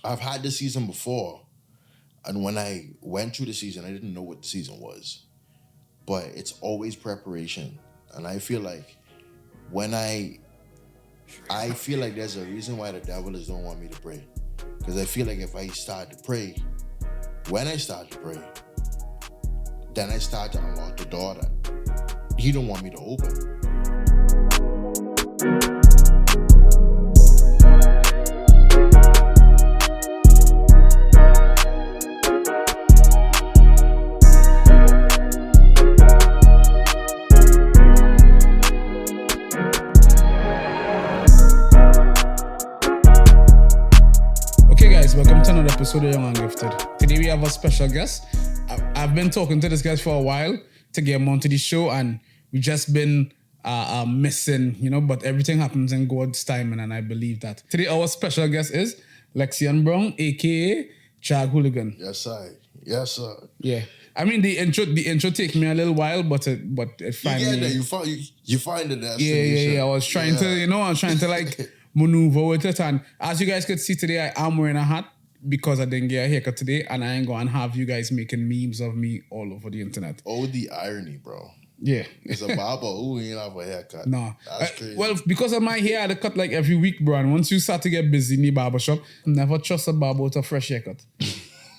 I've had this season before, and when I went through the season, I didn't know what the season was. But it's always preparation. And I feel like when I feel like there's a reason why the devil don't want me to pray. Because I feel like if I start to pray, when I start to pray, then I start to unlock the door that he don't want me to open. Welcome to another episode of Young and Gifted. Today we have a special guest. I've been talking to this guy for a while to get him onto the show, and we just been missing, but everything happens in God's timing, and I believe that. Today our special guest is Lexian Brown, aka Jag Huligin. Yes, sir. Yeah. I mean the intro take me a little while, but it finally. You get there. You find the destination. Yeah. I was trying to like maneuver with it, and as you guys could see today, I am wearing a hat because I didn't get a haircut today, and I ain't gonna have you guys making memes of me all over the internet. Oh, the irony, bro. Yeah. It's a barber who ain't have a haircut. No. That's crazy. Well, because of my hair, I had a cut like every week, bro, and once you start to get busy in the barbershop, never trust a barber with a fresh haircut.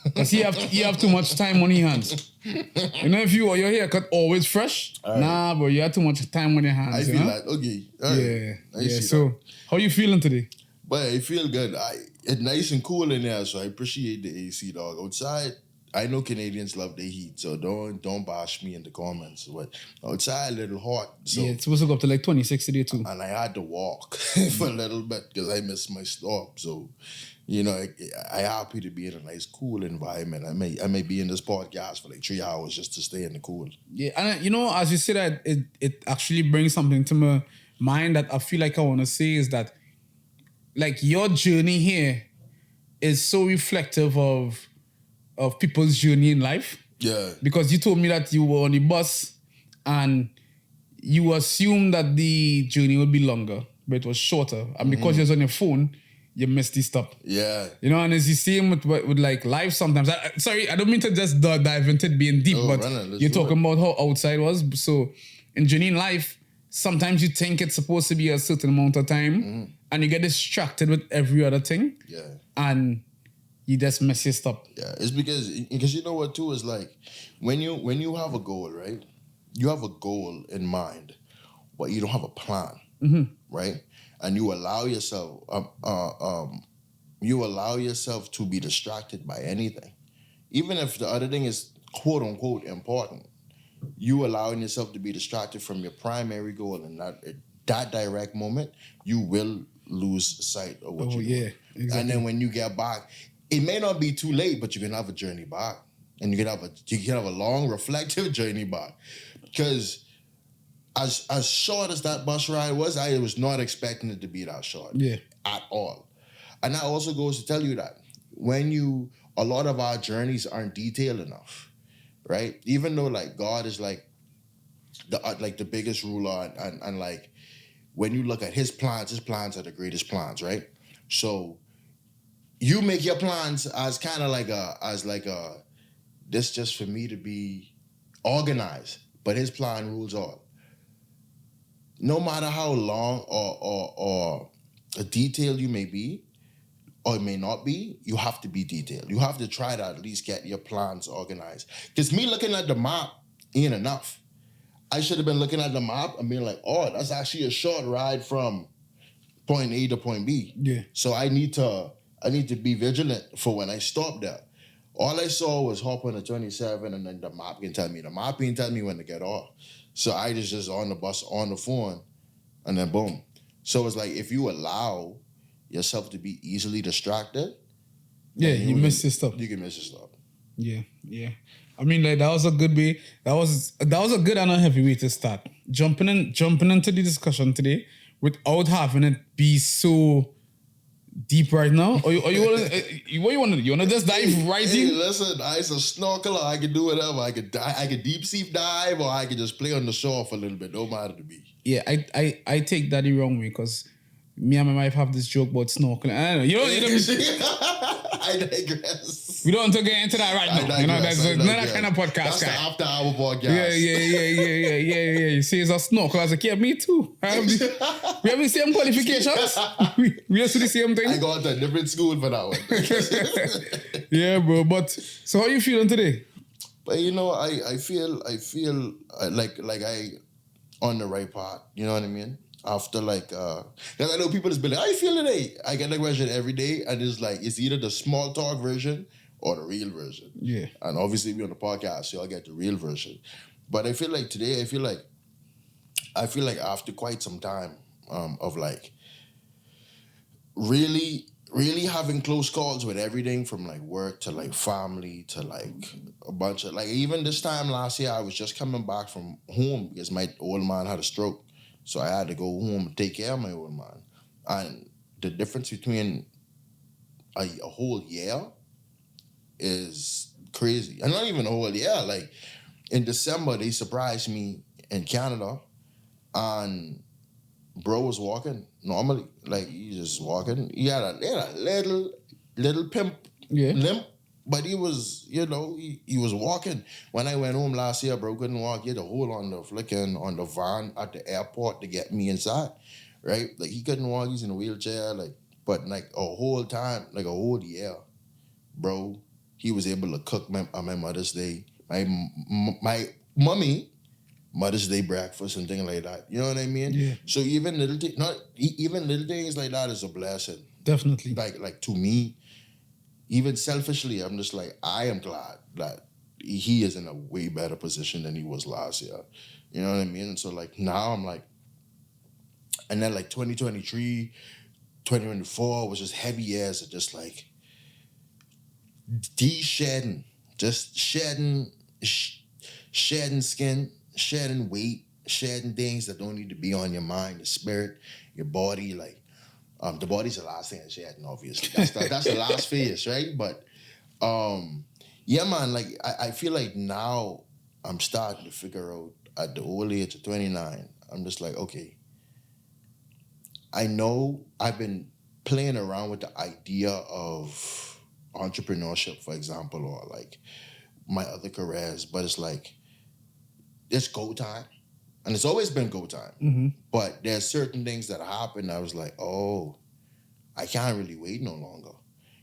Because you have too much time on your hands. If your haircut always fresh, right. Nah, bro, you have too much time on your hands. I feel like, okay. Right. Yeah. So, how you feeling today? But I feel good. It's nice and cool in there, so I appreciate the AC, dog. Outside, I know Canadians love the heat, so don't bash me in the comments. But outside, a little hot. So, yeah, it's supposed to go up to like 26 today too. And I had to walk for a little bit because I missed my stop. So, I happy to be in a nice, cool environment. I may be in this podcast for like 3 hours just to stay in the cool. Yeah, and as you say that, it actually brings something to my mind that I feel like I want to say is that, like, your journey here is so reflective of people's journey in life. Yeah. Because you told me that you were on the bus and you assumed that the journey would be longer, but it was shorter. And because you was on your phone, you missed the stop. Yeah. And it's the same with like life sometimes. I don't mean to just dive into it being deep, but you're talking about how outside was. So in journey in life, sometimes you think it's supposed to be a certain amount of time and you get distracted with every other thing. Yeah. And you just miss your stop. Yeah. It's because you know what too is like when you have a goal, right? You have a goal in mind, but you don't have a plan. Right? And you allow yourself to be distracted by anything. Even if the other thing is quote unquote important, you allowing yourself to be distracted from your primary goal, and that direct moment, you will lose sight of what you're doing. Exactly. And then when you get back, it may not be too late, but you can have a journey back. And you can have a long, reflective journey back. Because as short as that bus ride was, I was not expecting it to be that short. Yeah. At all. And that also goes to tell you that a lot of our journeys aren't detailed enough, right? Even though like God is like the biggest ruler and like when you look at his plans are the greatest plans, right? So you make your plans as kind of like this just for me to be organized, but his plan rules all. No matter how long or detailed you may be, or it may not be, you have to be detailed. You have to try to at least get your plans organized. Because me looking at the map ain't enough. I should have been looking at the map and being like, oh, that's actually a short ride from point A to point B. Yeah. So I need to be vigilant for when I stop there. All I saw was hop on the 27 and then the map can tell me. The map can tell me when to get off. So I just on the bus, on the phone, and then boom. So it's like if you allow yourself to be easily distracted, you miss your stuff. You can miss your stuff. Yeah. I mean, like that was a good way. That was a good and a heavy way to start. Jumping into the discussion today without having it be so deep right now, or you want to you want to just dive right in? Listen, I'm a snorkeler. I can do whatever. I could deep sea dive, or I could just play on the shore for a little bit. Don't matter to me. Yeah, I take that the wrong way because me and my wife have this joke about snorkeling. I don't know. You know, I digress. we don't want to get into that right now. You know, that's not that kind of podcast. That's guy. the after hour podcast. Yeah. You see, it's a snorkel as a kid. Me too. We have the same qualifications. we used to the same thing. I got to a different school for that one. Yeah, bro. But so how you feeling today? But you know, I feel like I on the right path. You know what I mean? After like, because I know people just be like, how you feel today? I get that question every day, and it's like, it's either the small talk version or the real version. Yeah. And obviously we on the podcast, so I'll get the real version. But I feel like today, I feel like after quite some time of like really having close calls with everything from like work to like family to like a bunch of like, even this time last year, I was just coming back from home because my old man had a stroke. So I had to go home and take care of my old man. And the difference between a whole year is crazy. And not even a whole year. Like in December, they surprised me in Canada, and bro was walking normally. Like he just walking. He had a little pimp limp, but he was, you know, he was walking. When I went home last year, bro couldn't walk. He had to hold on the van at the airport to get me inside, right? Like he couldn't walk. He's in a wheelchair. Like, but like a whole time, like a whole year, bro, he was able to cook on my Mother's Day. My mommy Mother's Day breakfast and things like that. You know what I mean? Yeah. So even little things like that is a blessing. Definitely. Like to me, even selfishly, I'm just like, I am glad that he is in a way better position than he was last year. You know what I mean? And so like now I'm like, and then like 2023, 2024 was just heavy years of just like shedding skin, shedding weight, shedding things that don't need to be on your mind, your spirit, your body. Like, the body's the last thing that's shedding, obviously. That's the last phase, right? But, yeah, man, like, I feel like now I'm starting to figure out at the old age of 29, I'm just like, okay, I know I've been playing around with the idea of entrepreneurship, for example, or like my other careers, but it's like, it's go time. And it's always been go time. Mm-hmm. But there's certain things that happen. I was like, oh, I can't really wait no longer.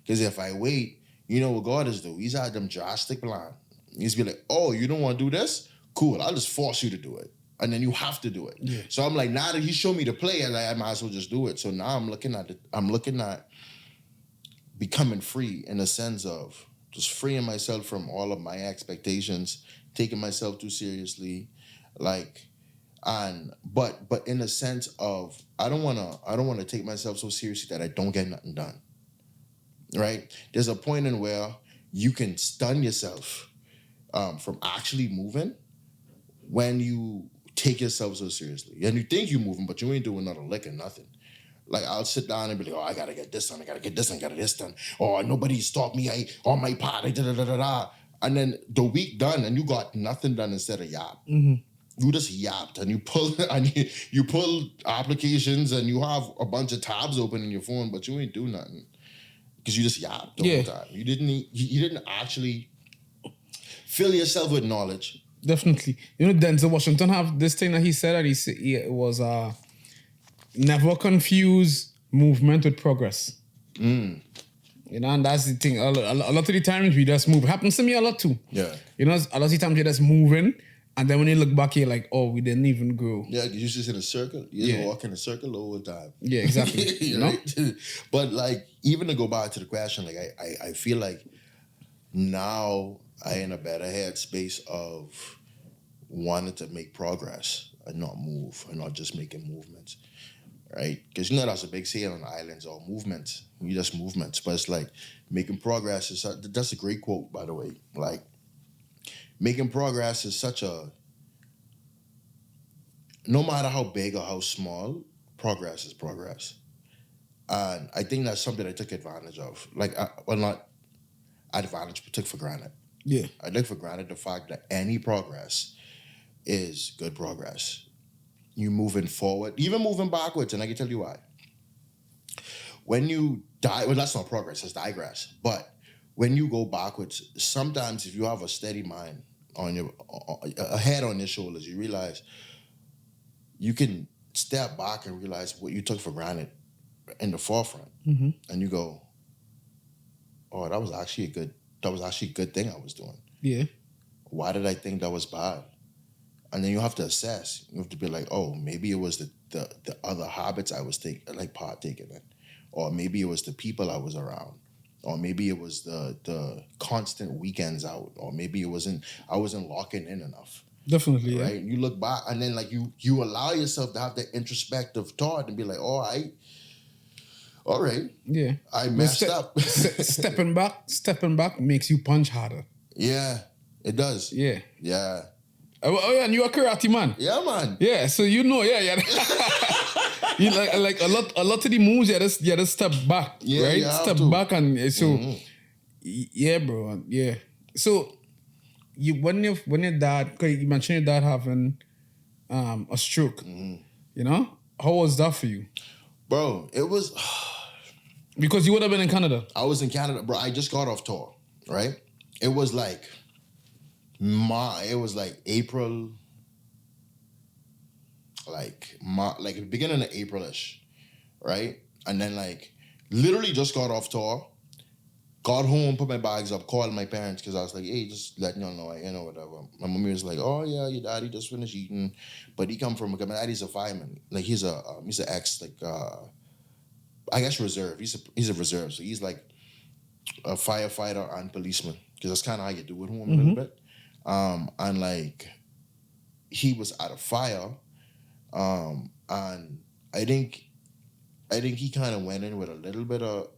Because if I wait, you know what God is doing? He's had them drastic plan. He's be like, oh, you don't want to do this? Cool, I'll just force you to do it. And then you have to do it. Yeah. So I'm like, now that he showed me the play, I might as well just do it. So now I'm looking at becoming free in the sense of just freeing myself from all of my expectations, taking myself too seriously, like, but in the sense of I don't wanna take myself so seriously that I don't get nothing done. Right? There's a point in where you can stun yourself from actually moving when you take yourself so seriously. And you think you're moving, but you ain't doing not a lick or nothing. Like, I'll sit down and be like, oh, I gotta get this done, I gotta get this done, I gotta this done. Oh, nobody stopped me, on my part, da-da-da-da-da. And then the week done, and you got nothing done instead of yap. Mm-hmm. You just yapped, and you pull you pull applications, and you have a bunch of tabs open in your phone, but you ain't do nothing. Because you just yapped the whole time. You didn't actually fill yourself with knowledge. Definitely. You know, Denzel Washington have this thing that he said it was never confuse movement with progress. Mm. You know, and that's the thing. A lot of the times we just move. It happens to me a lot too. Yeah. You know, a lot of the times you're just moving, and then when you look back, you're like, oh, we didn't even grow. Yeah, because you're just in a circle. You just walk in a circle the whole time. Yeah, exactly. You know? But like, even to go back to the question, like I feel like now I in a better headspace of wanting to make progress and not move and not just making movements. Right? Because you know that's a big saying on the islands, all movements. You just movements. But it's like making progress that's a great quote, by the way. Like, making progress is such a, no matter how big or how small, progress is progress. And I think that's something I took advantage of. Like, not advantage, but took for granted. Yeah. I took for granted the fact that any progress is good progress. You moving forward, even moving backwards, and I can tell you why. when you die, well, that's not progress, that's digress. But when you go backwards, sometimes if you have a steady mind on a head on your shoulders, you realize you can step back and realize what you took for granted in the forefront. And you go, oh, that was actually a good thing I was doing. Yeah. Why did I think that was bad? And then you have to assess. You have to be like, oh, maybe it was the other habits I was partaking in. Or maybe it was the people I was around. Or maybe it was the constant weekends out. Or maybe I wasn't locking in enough. Definitely, right? You look back and then like you allow yourself to have that introspective thought and be like, oh, all right. Yeah. I messed up. Stepping back makes you punch harder. Yeah, it does. Yeah. Yeah. Oh yeah, and you're a karate man. Yeah, man. Yeah, so you know, yeah. You like a lot of the moves, you just step back, Yeah, right? you have Step to. back, and so yeah, bro, yeah. So when your dad, cause you mentioned your dad having a stroke, you know, how was that for you? Bro, it was Because you would have been in Canada. I was in Canada, bro. I just got off tour, right? It was like April, like the beginning of April-ish, right? And then like literally just got off tour, got home, put my bags up, called my parents because I was like, hey, just letting y'all know, whatever. My mommy was like, oh yeah, your daddy just finished eating, but he come from, my daddy's a fireman, like he's an ex, like I guess reserve. He's a reserve, so he's like a firefighter and policeman because that's kind of how you do it home a little bit. And like he was at a fire, and I think he kind of went in with a little bit of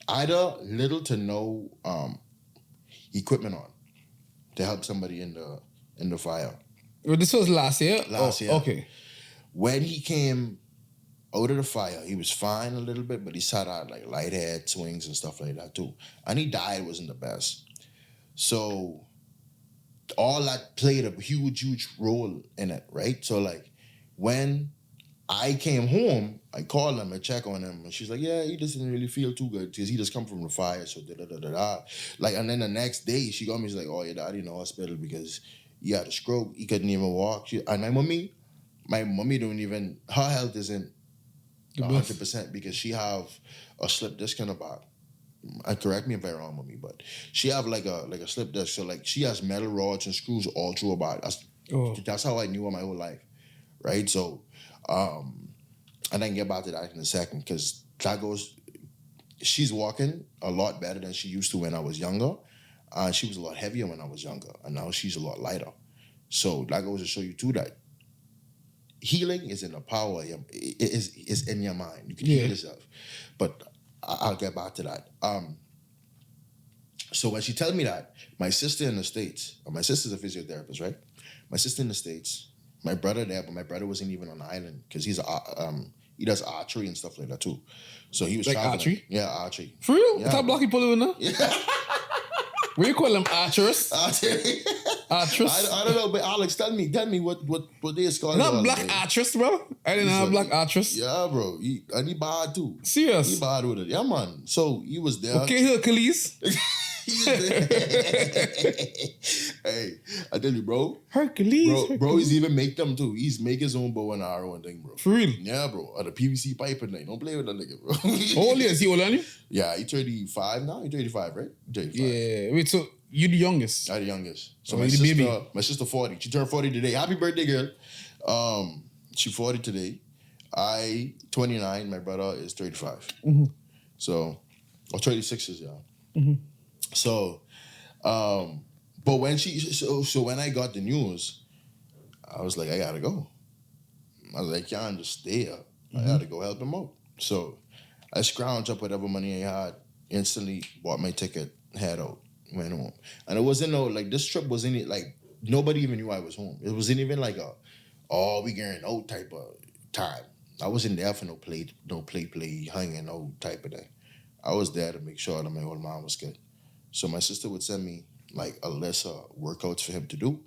either little to no equipment on to help somebody in the fire. Well, this was last year. Last year. Okay. When he came out of the fire, he was fine a little bit, but he sat out like light head swings and stuff like that too. And he died wasn't the best. So all that played a huge role in it, right? So like when I came home, I called him, I check on him, and she's like, yeah, he doesn't really feel too good because he just come from the fire, so da-da-da-da-da. Like, and then the next day, she got me, she's like, oh, your daddy in the hospital because he had a stroke, he couldn't even walk. And my mommy don't even, her health isn't 100% because she have a slip disc in her back. Correct me if I'm wrong, mommy, but she have like a slip disc, so like she has metal rods and screws all through her body. That's how I knew her my whole life, right? So, and I can get back to that in a second because she's walking a lot better than she used to when I was younger, and she was a lot heavier when I was younger, and now she's a lot lighter. So that goes to show you too that healing is in the power. It is in your mind. You can heal yourself. But I'll get back to that. So when she told me that, my sister in the States, my sister's a physiotherapist, right? My sister in the States, my brother there, but my brother wasn't even on the island because he does archery and stuff like that too. So he was like traveling. archery? Yeah, archery. For real? Yeah. What's that black people doing now? Yeah. What do you call them? Archers? Archery. Archers? I don't know, but Alex, tell me what they is called. Not black archers, bro. I didn't have black archers. Yeah, bro. He bad too. Serious? He bad with it. Yeah, man. So he was there. Okay, Hercules. Hey, I tell you, bro. Hercules. Bro, he's even make them too. He's make his own bow and arrow and thing, bro. For real? Yeah, bro. At a PVC pipe and thing. Don't play with that nigga, bro. How old is he? Older than you? Yeah, he 35 now. He 35, right? 35. Yeah. Wait, so you the youngest? I'm the youngest. So my sister 40. She turned 40 today. Happy birthday, girl. She 40 today. I 29. My brother is 35. So, or 36 is yeah. So, but when so when I got the news, I was like, I gotta go. I was like, I can't just stay here. I gotta go help him out. So I scrounged up whatever money I had, instantly bought my ticket, head out, went home. And it wasn't this trip wasn't like, nobody even knew I was home. It wasn't even like we getting out type of time. I wasn't there for no play, hanging out type of thing. I was there to make sure that my old mom was good. So my sister would send me like a list of workouts for him to do.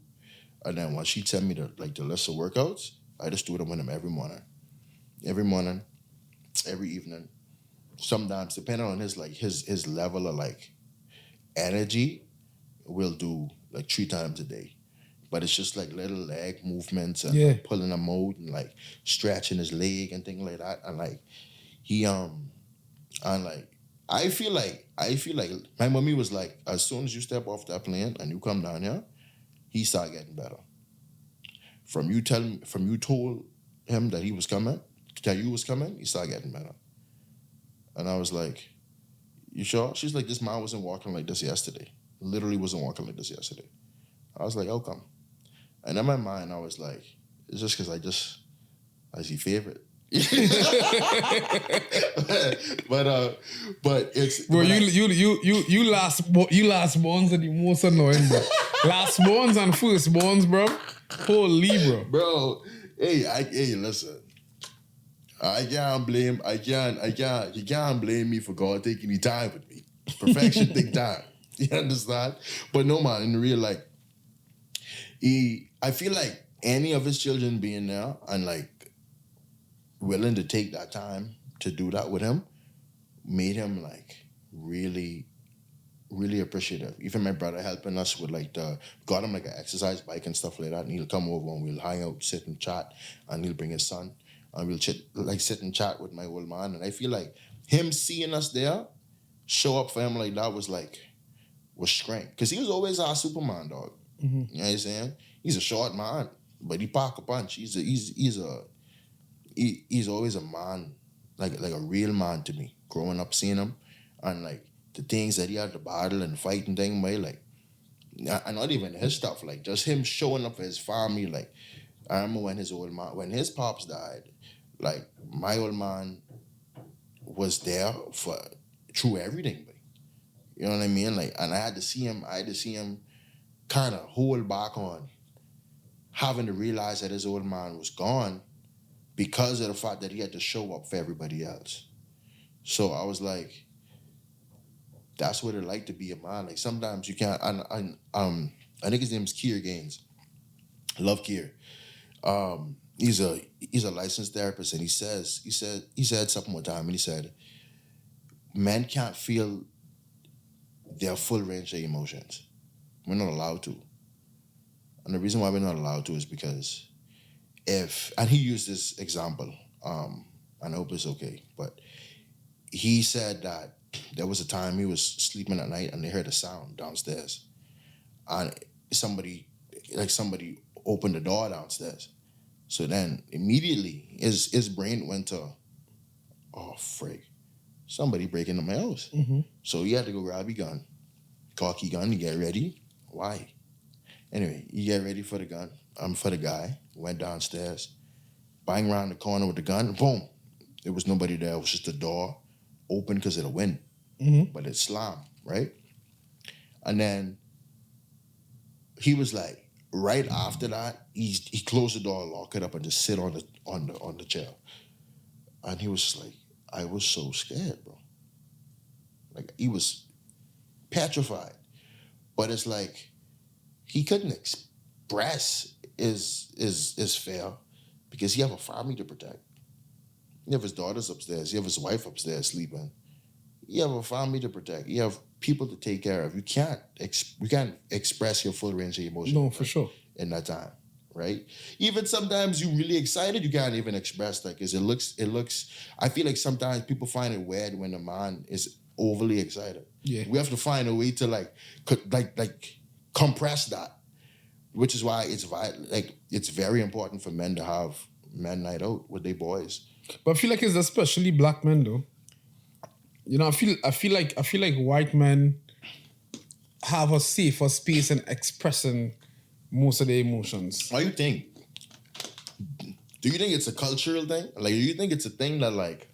And then once she'd send me the list of workouts, I just do them with him every morning, every evening. sometimes depending on his level of like energy, we'll do like 3 times a day. But it's just like little leg movements and like, pulling him out and like stretching his leg and things like that. And like he and like I feel like my mommy was like, as soon as you step off that plane and you come down here, he start getting better. From you told him that he was coming, that you was coming, he started getting better. And I was like, you sure? She's like, this man wasn't walking like this yesterday. Literally wasn't walking like this yesterday. I was like, how come? And in my mind, I was like, it's just because I see favorite. but it's bro. You last borns are the most annoying, bro. Last borns and first borns, bro. Holy, bro. Bro, hey, listen. You can't blame me for God taking the time with me. Perfection take time. You understand? But no, man, in real life, I feel like any of his children being there and like willing to take that time to do that with him made him like really, really appreciative. Even my brother helping us with like got him like an exercise bike and stuff like that, and he'll come over and we'll hang out, sit and chat, and he'll bring his son and we'll sit and chat with my old man. And I feel like him seeing us there, show up for him like that was strength. Because he was always our Superman, dog. Mm-hmm. You know what I'm saying? He's a short man, but he pack a punch. He's always a man, like a real man to me. Growing up seeing him, and like the things that he had to battle and fight and thing, like, and not even his stuff, like just him showing up for his family. Like I remember when his pops died, like my old man was there through everything, like, you know what I mean? Like, and I had to see him kind of hold back on having to realize that his old man was gone because of the fact that he had to show up for everybody else. So I was like, that's what it like to be a man. Like sometimes you can't. And I think his name is Kier Gaines. I love Kier. He's a licensed therapist, and he said something one time, and he said, men can't feel their full range of emotions. We're not allowed to. And the reason why we're not allowed to is because and he used this example, and I hope it's okay, but he said that there was a time he was sleeping at night and they heard a sound downstairs. And somebody opened the door downstairs. So then immediately his brain went to, oh, frig, somebody breaking into my house. Mm-hmm. So he had to go grab his gun, cock his gun, and get ready. Why? Anyway, you get ready for the gun. For the guy. Went downstairs, bang around the corner with the gun, boom. There was nobody there. It was just a door open because of the wind. Mm-hmm. But it slammed, right? And then he was like, right after that, he closed the door, lock it up, and just sit on the chair. And he was just like, I was so scared, bro. Like he was petrified. But it's like he couldn't express his fear because he have a family to protect. You have his daughters upstairs. You have his wife upstairs sleeping. You have a family to protect. You have people to take care of. You can't express your full range of emotion. No, for sure. In that time, right? Even sometimes you really excited, you can't even express that because it looks. I feel like sometimes people find it weird when a man is overly excited. Yeah, we have to find a way to like compress that, which is why it's very important for men to have men night out with their boys. But I feel like it's especially black men though. You know, I feel like white men have a safer space in expressing most of their emotions. What do you think? Do you think it's a cultural thing? Like, do you think it's a thing that like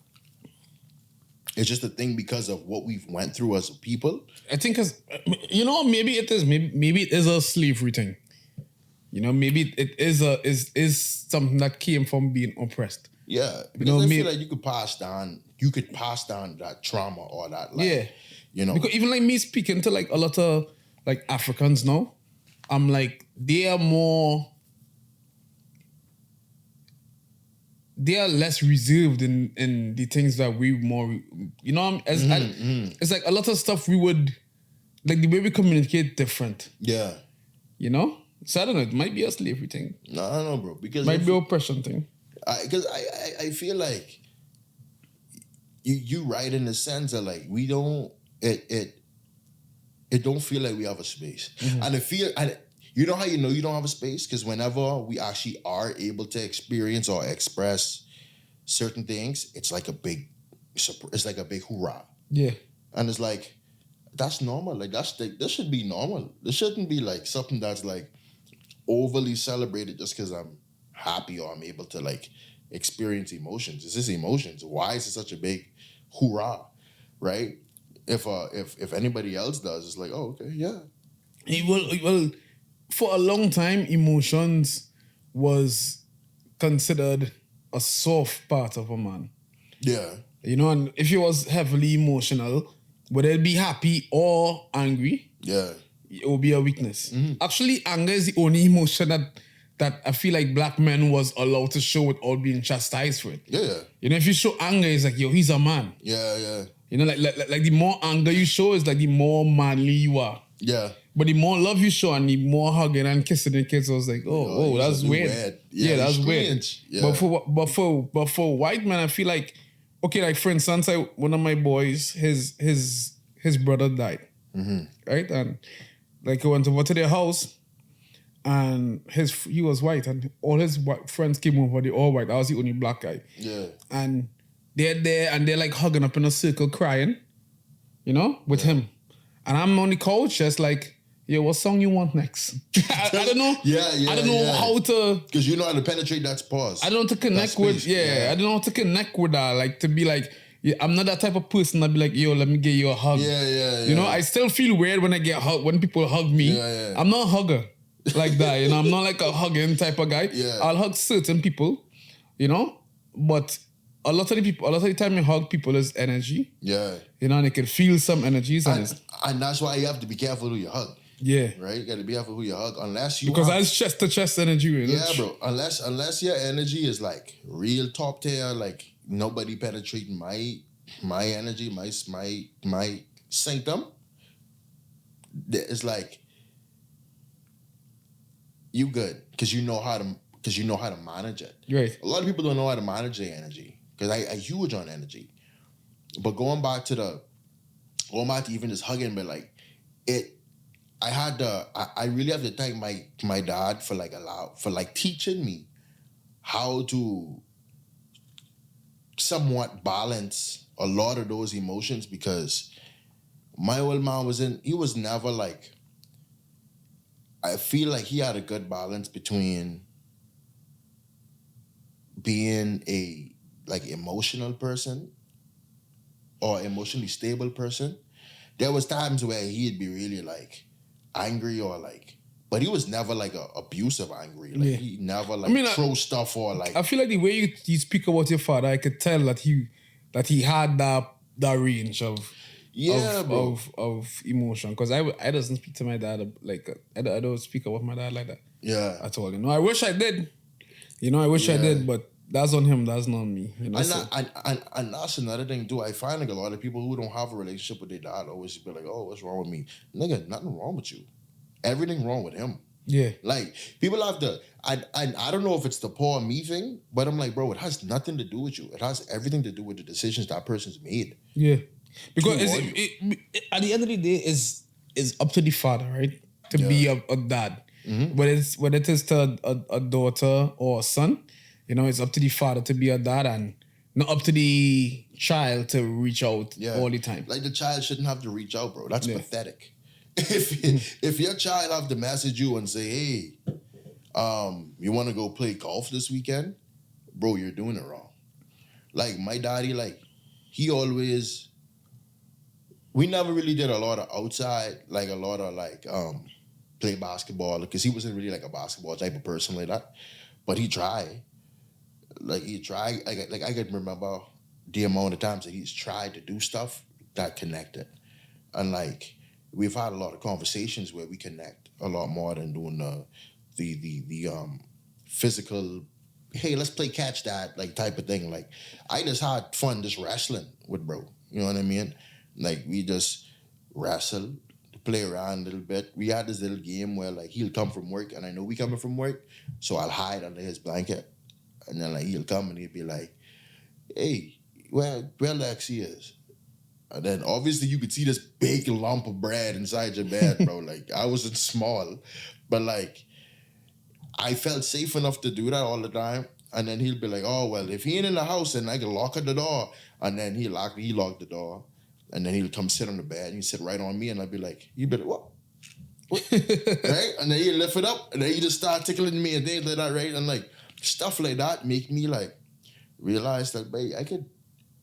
it's just a thing because of what we've went through as a people? I think maybe it is. Maybe it is a slavery thing. You know, maybe it is something that came from being oppressed. Yeah, because I feel like you could pass down that trauma or that, like, yeah, you know. Because even like me speaking to like a lot of like Africans now, I'm like, they are more they are less reserved in the things that we more, you know, it's like a lot of stuff we would, like the way we communicate different, Yeah. you know? So I don't know, it might be a slavery thing. No, I don't know, bro. Because Might be oppression thing. Because I feel like you right in the sense that like we don't it don't feel like we have a space. And you know how you know you don't have a space? Because whenever we actually are able to experience or express certain things, it's like a big hoorah. Yeah. And it's like, that's normal. Like this should be normal. This shouldn't be like something that's like overly celebrated just because I'm happy or I'm able to like experience emotions. It's just emotions. Why is it such a big hoorah? Right? If anybody else does, it's like, oh, okay, yeah. Well, for a long time, emotions was considered a soft part of a man. Yeah. You know, and if he was heavily emotional, whether it be happy or angry, Yeah. it will be a weakness. Actually, anger is the only emotion that I feel like black men was allowed to show without being chastised for it. Yeah. You know, if you show anger, it's like, yo, he's a man. Yeah, yeah. You know, like the more anger you show is like the more manly you are. Yeah. But the more love you show and the more hugging and kissing the kids, I was like, oh, that's weird. Yeah, that's weird. Yeah. But for white men, I feel like, okay, like for instance, one of my boys, his brother died, right? And like I went over to their house, and he was white, and all his white friends came over. They all white. I was the only black guy. Yeah. And they're there, and they're like hugging up in a circle, crying, you know, with him. And I'm on the couch, just like, yo, what song you want next? I don't know. I don't know how to. Because you know how to penetrate that pause. I don't know how to connect with. I don't know how to connect with that. Like to be like, yeah, I'm not that type of person that be like, yo, let me get you a hug. Yeah. You know, I still feel weird when I get hug when people hug me. Yeah. I'm not a hugger like that. You know, I'm not like a hugging type of guy. Yeah. I'll hug certain people, you know, but a lot of the time you hug people is energy. Yeah. You know, and they can feel some energies. And that's why you have to be careful who you hug. Yeah. Right? You got to be careful who you hug. Because that's chest to chest energy. You know? Yeah, bro. Unless your energy is like real top tier, like nobody penetrating my energy, my sanctum, it's like you good because you know how to manage it. Right. A lot of people don't know how to manage their energy because I huge on energy. But going back to even just hugging, but like I really have to thank my dad for teaching me how to somewhat balance a lot of those emotions, because my old man he was never like, I feel like he had a good balance between being a like emotional person or emotionally stable person. There was times where he'd be really like angry or like, but he was never like a abusive angry. Like he never like throw stuff or like. I feel like the way you speak about your father, I could tell that he had that range of emotion. Because I doesn't speak to my dad like I don't speak about my dad like that. Yeah. At all. You know, I wish I did. I did, but that's on him. That's not me. You know, and that's another thing too. I find like a lot of people who don't have a relationship with their dad always be like, "Oh, what's wrong with me?" Nigga, nothing wrong with you. Everything wrong with him. Yeah. Like people have to. I don't know if it's the poor me thing, but I'm like, bro, it has nothing to do with you. It has everything to do with the decisions that person's made. Yeah. Because at the end of the day, is up to the father, right, to be a dad. Mm-hmm. Whether it is to a daughter or a son, you know, it's up to the father to be a dad and not up to the child to reach out all the time. Like the child shouldn't have to reach out, bro. That's pathetic. If your child have to message you and say, hey, you want to go play golf this weekend? Bro, you're doing it wrong. Like my daddy, like he always, we never really did a lot of outside, like a lot of like play basketball, because he wasn't really like a basketball type of person like that. But he tried. Like he tried. I could remember the amount of times that he's tried to do stuff that connected. And like we've had a lot of conversations where we connect a lot more than doing the physical hey, let's play catch that, like, type of thing. Like, I just had fun just wrestling with bro. You know what I mean? Like, we just wrestle, play around a little bit. We had this little game where, like, he'll come from work, and I know we coming from work, so I'll hide under his blanket. And then, like, he'll come and he'll be like, hey, where Lexi is? And then, obviously, you could see this big lump of bread inside your bed, bro. Like, I wasn't small, but, like, I felt safe enough to do that all the time. And then he'll be like, oh, well, if he ain't in the house, then I can lock at the door. And then he locked the door. And then he'll come sit on the bed and he'd sit right on me. And I'd be like, you better what? Right? And then he'd lift it up. And then he just start tickling me and things like that, right? And like stuff like that make me like realize that, babe,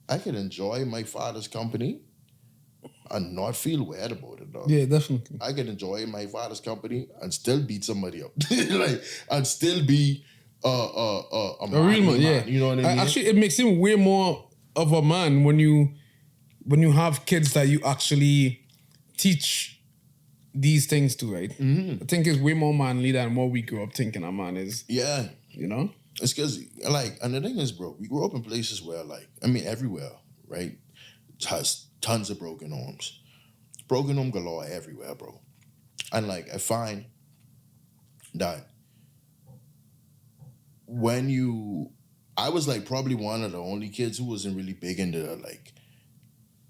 I could enjoy my father's company and not feel weird about it, dog. Yeah, definitely. I can enjoy my father's company and still beat somebody up. Like, and still be a real man, yeah. You know what I mean? Actually, it makes him way more of a man when you have kids that you actually teach these things to, right? I think it's way more manly than what we grew up thinking a man is. Yeah. You know? It's because, like, and the thing is, bro, we grew up in places where, like, I mean, everywhere, right? It has tons of broken homes. Broken home galore everywhere, bro. And, like, I find that I was, like, probably one of the only kids who wasn't really big into, like,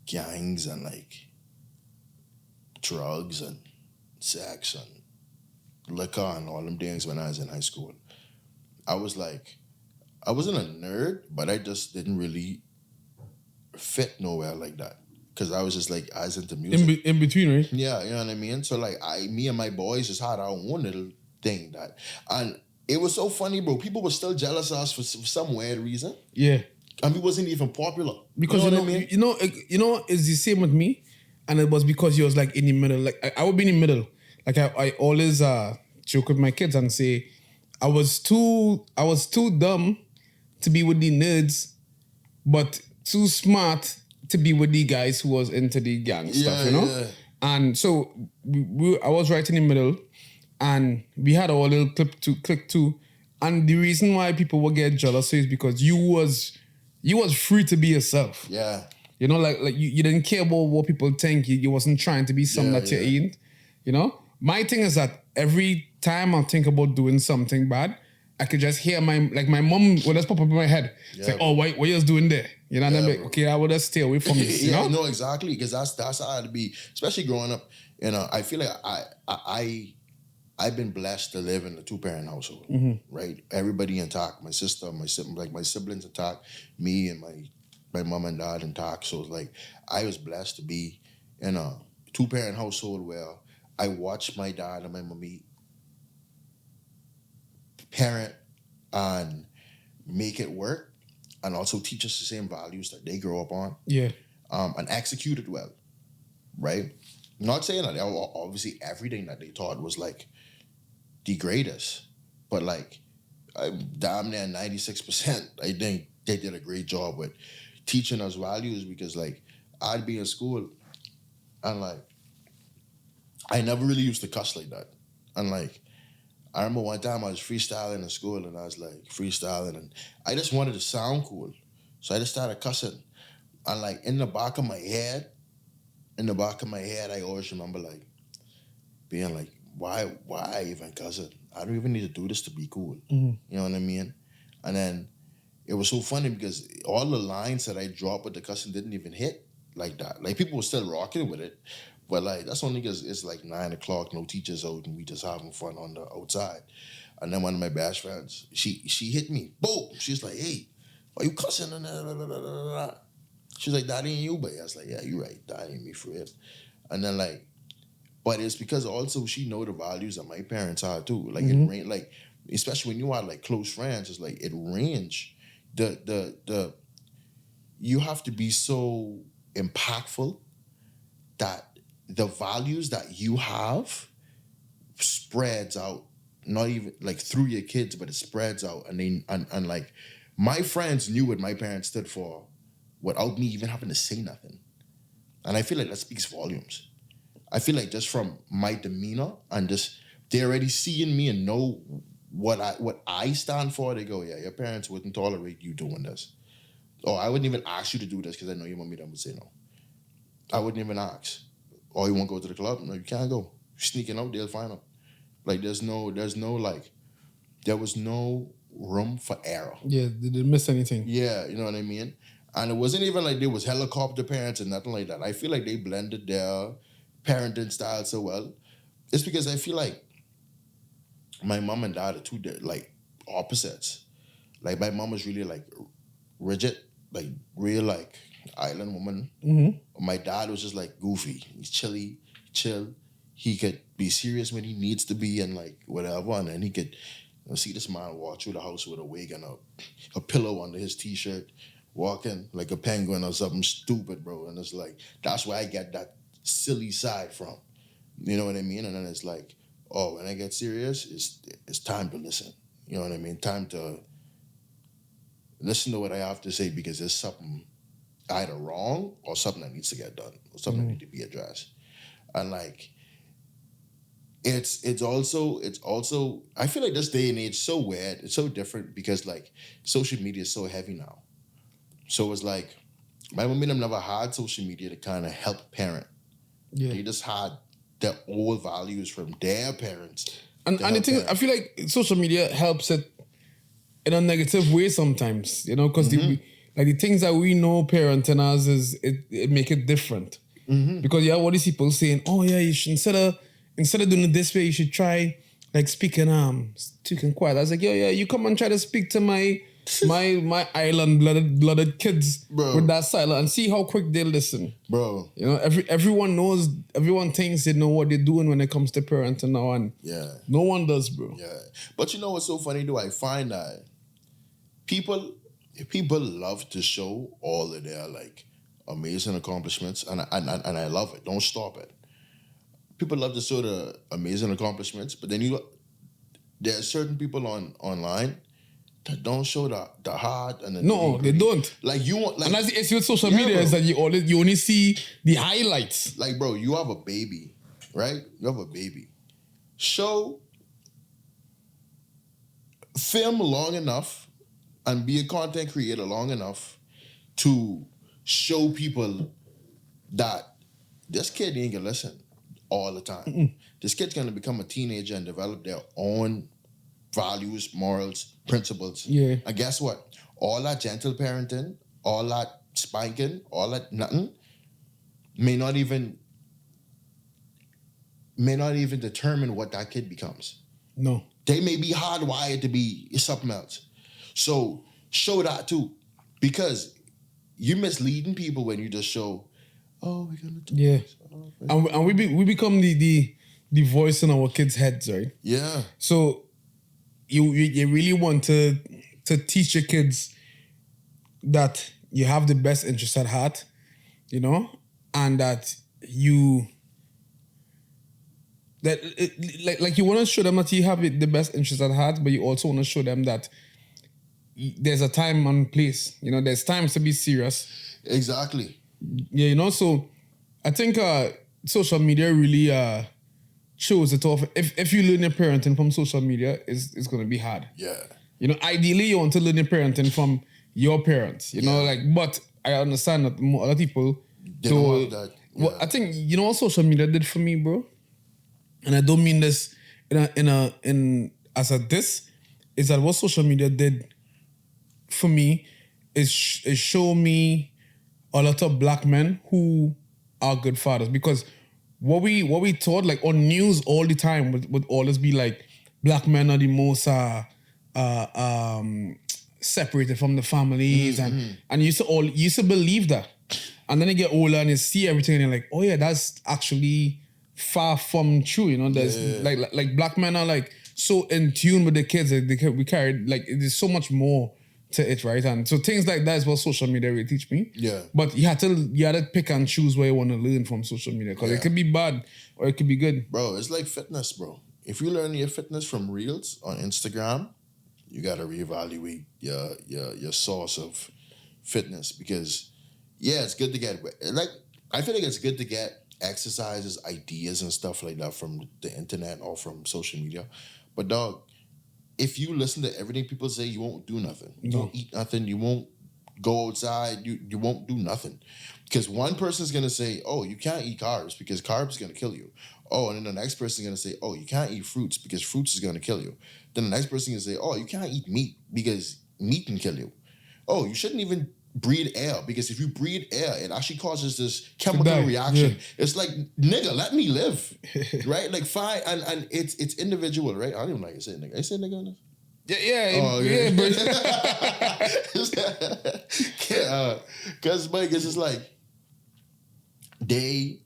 gangs and, like, drugs and sex and liquor and all them things when I was in high school. I wasn't a nerd, but I just didn't really fit nowhere like that. Because I was just like, I was into music. In between, right? Yeah, you know what I mean? So like me and my boys just had our own little thing and it was so funny, bro. People were still jealous of us for some weird reason. Yeah. And we wasn't even popular. Because you know what I mean? You know, it's the same with me. And it was because he was like in the middle. Like I would be in the middle. Like I always joke with my kids and say, I was too dumb to be with the nerds, but too smart to be with the guys who was into the gang stuff, you know? Yeah. And so I was right in the middle, and we had our little click too. And the reason why people would get jealous is because you was free to be yourself. Yeah. You know, like you didn't care about what people think. You wasn't trying to be something that you ain't. You know? My thing is that every time I think about doing something bad, I could just hear my mom would just pop up in my head. It's like, oh, what you just doing there? You know, and I'm like, okay, I would just stay away from this. You know? No, exactly, because that's how it'd be, especially growing up. You know, I feel like I've been blessed to live in a 2-parent household, right? Everybody intact. My sister, my siblings intact. Me and my mom and dad intact. So it's like I was blessed to be in a 2-parent household where I watched my dad and my mommy parent and make it work, and also teach us the same values that they grow up on. Yeah. And execute it well, right? Not saying that obviously everything that they taught was like the greatest, but like damn near 96%, I think they did a great job with teaching us values, because like I'd be in school and like I never really used to cuss like that. And like I remember one time I was freestyling in school, and I was like freestyling, and I just wanted to sound cool. So I just started cussing. And like in the back of my head, I always remember like being like, why even cussing? I don't even need to do this to be cool. You know what I mean? And then it was so funny because all the lines that I dropped with the cussing didn't even hit like that. Like people were still rocking with it. But like that's only because it's like 9 o'clock, no teachers out, and we just having fun on the outside. And then one of my best friends, she hit me. Boom! She's like, hey, why you cussing? She's like, that ain't you, but I was like, yeah, you're right. That ain't me for it. And then like, but it's because also she know the values that my parents are too. Like it like, especially when you are like close friends, it's like it range. The you have to be so impactful that the values that you have spreads out, not even like through your kids, but it spreads out. And like my friends knew what my parents stood for without me even having to say nothing. And I feel like that speaks volumes. I feel like just from my demeanor and just they already seeing me and know what I stand for, they go, yeah, your parents wouldn't tolerate you doing this. Or I wouldn't even ask you to do this because I know your mommy them would say no. I wouldn't even ask. Oh, you want to go to the club? No, you can't go. You're sneaking out, they'll find out. Like there was no room for error. Yeah, they didn't miss anything. Yeah, you know what I mean? And it wasn't even like there was helicopter parents and nothing like that. I feel like they blended their parenting style so well. It's because I feel like my mom and dad are two like opposites. Like my mom was really like rigid, like real like island woman. Mm-hmm. My dad was just like goofy. He's chill. He could be serious when he needs to be and like whatever. And then he could see this man walk through the house with a wig and a pillow under his t-shirt, walking like a penguin or something stupid, bro. And it's like, that's where I get that silly side from. You know what I mean? And then it's like, oh, when I get serious, it's time to listen. You know what I mean? Time to listen to what I have to say because there's something either wrong or something that needs to get done or something that needs to be addressed. And like, it's also I feel like this day and age is so weird. It's so different because like social media is so heavy now. So it's like my mom and them never had social media to kind of help parent. Yeah. They just had their old values from their parents. And the thing, I feel like social media helps it in a negative way sometimes, you know, because the things that we know parenting as is it make it different. Because you have all these people saying, oh yeah, you should instead of doing it this way, you should try like speaking quiet. I was like, yeah, you come and try to speak to my island blooded kids, bro, with that silence and see how quick they listen, bro. You know, everyone thinks they know what they're doing when it comes to parenting now, and no one does, bro. Yeah, but you know what's so funny? Do I find that people love to show all of their like amazing accomplishments, and I love it. Don't stop it. People love to show the amazing accomplishments, but then there are certain people online that don't show the heart and the they don't. Like you want, like, and that's the issue with social media, bro, is that you only see the highlights. Like, bro, you have a baby, right? You have a baby. Film long enough and be a content creator long enough to show people that this kid ain't gonna listen all the time. This kid's gonna become a teenager and develop their own values, morals, principles. Yeah. And guess what? All that gentle parenting, all that spanking, all that nothing may not even determine what that kid becomes. No. They may be hardwired to be something else. So show that too. Because you're misleading people when you just show, oh, we're gonna do this. Oh, and we become the voice in our kids' heads, right? Yeah. So you really want to teach your kids that you have the best interest at heart, you know, and that you want to show them that you have the best interest at heart, but you also want to show them that there's a time and place. You know, there's times to be serious. Exactly. Yeah, you know, so I think social media really shows it off. If you learn your parenting from social media, it's going to be hard. Yeah. You know, ideally you want to learn your parenting from your parents, you know, like, but I understand that a lot of people don't have that. Yeah. Well, I think, you know what social media did for me, bro? And I don't mean this in as a diss, is that what social media did for me is show me a lot of black men who are good fathers. Because what we taught, like on news all the time would always be like black men are the most separated from the families, and you used to believe that. And then you get older and you see everything and you're like, oh yeah, that's actually far from true. You know, there's like black men are like so in tune with the kids that we carry, like there's so much more to it, right? And so things like that is what social media really teach me. Yeah. But you had to pick and choose where you want to learn from social media, because it could be bad or it could be good. Bro, it's like fitness, bro. If you learn your fitness from Reels on Instagram, you gotta reevaluate your source of fitness, because it's good to get, like, I feel like it's good to get exercises, ideas and stuff like that from the internet or from social media. But dog, if you listen to everything people say, you won't do nothing. You No. won't eat nothing. You won't go outside. You won't do nothing. Because one person's going to say, oh, you can't eat carbs because carbs is going to kill you. Oh, and then the next person is going to say, oh, you can't eat fruits because fruits is going to kill you. Then the next person is going to say, oh, you can't eat meat because meat can kill you. Oh, you shouldn't even breathe air because if you breathe air, it actually causes this chemical reaction. Yeah. It's like, nigga, let me live. Right? Like, fine. And it's individual, right? I don't even like to say nigga. I say nigga on this? Yeah, but because Mike, it's just like they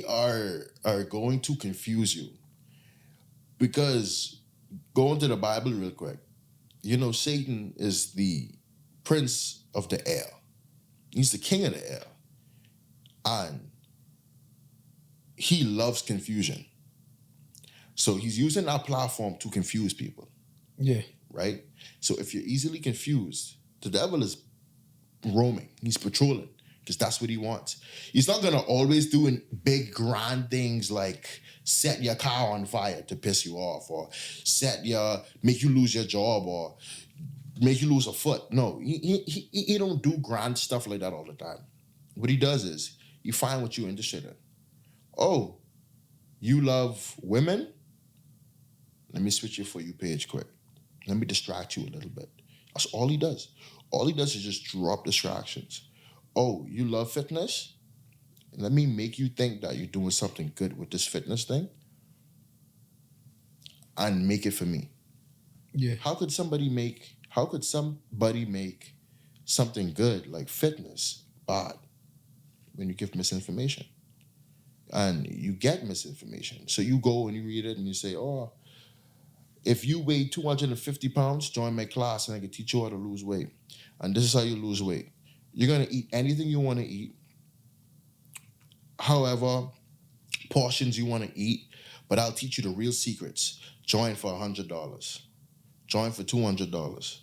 are going to confuse you because going to the Bible real quick, you know, Satan is the prince of the air. He's the king of the air, and he loves confusion. So he's using our platform to confuse people. Yeah. Right? So if you're easily confused, the devil is roaming. He's patrolling because that's what he wants. He's not going to always do big, grand things like set your car on fire to piss you off or make you lose your job or make you lose a foot. No, he don't do grand stuff like that all the time. What he does is you find what you're interested in. Oh, you love women? Let me switch your For You page quick. Let me distract you a little bit. That's all he does. All he does is just drop distractions. Oh, you love fitness? Let me make you think that you're doing something good with this fitness thing and make it for me. Yeah. How could somebody make something good like fitness bad when you give misinformation? And you get misinformation. So you go and you read it and you say, oh, if you weigh 250 pounds, join my class and I can teach you how to lose weight. And this is how you lose weight. You're going to eat anything you want to eat, however portions you want to eat, but I'll teach you the real secrets. Join for $100. Join for $200.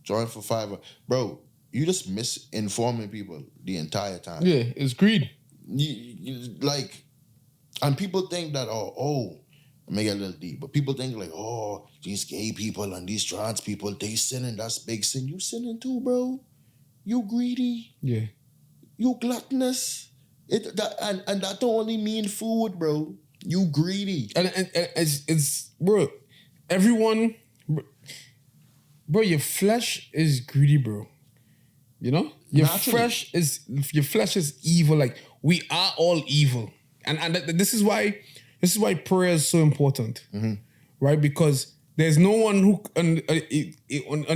Join for $5. Bro, you just misinforming people the entire time. Yeah, it's greed. And people think that, oh, make it a little deep, but people think like, oh, these gay people and these trans people, they sinning, that's big sin. You sinning too, bro. You greedy. Yeah. You gluttonous. And that don't only mean food, bro. You greedy. And it's bro, everyone, bro, your flesh is greedy, bro. You know? Your flesh is evil. Like, we are all evil. And this is why prayer is so important, right? Because there's no one who on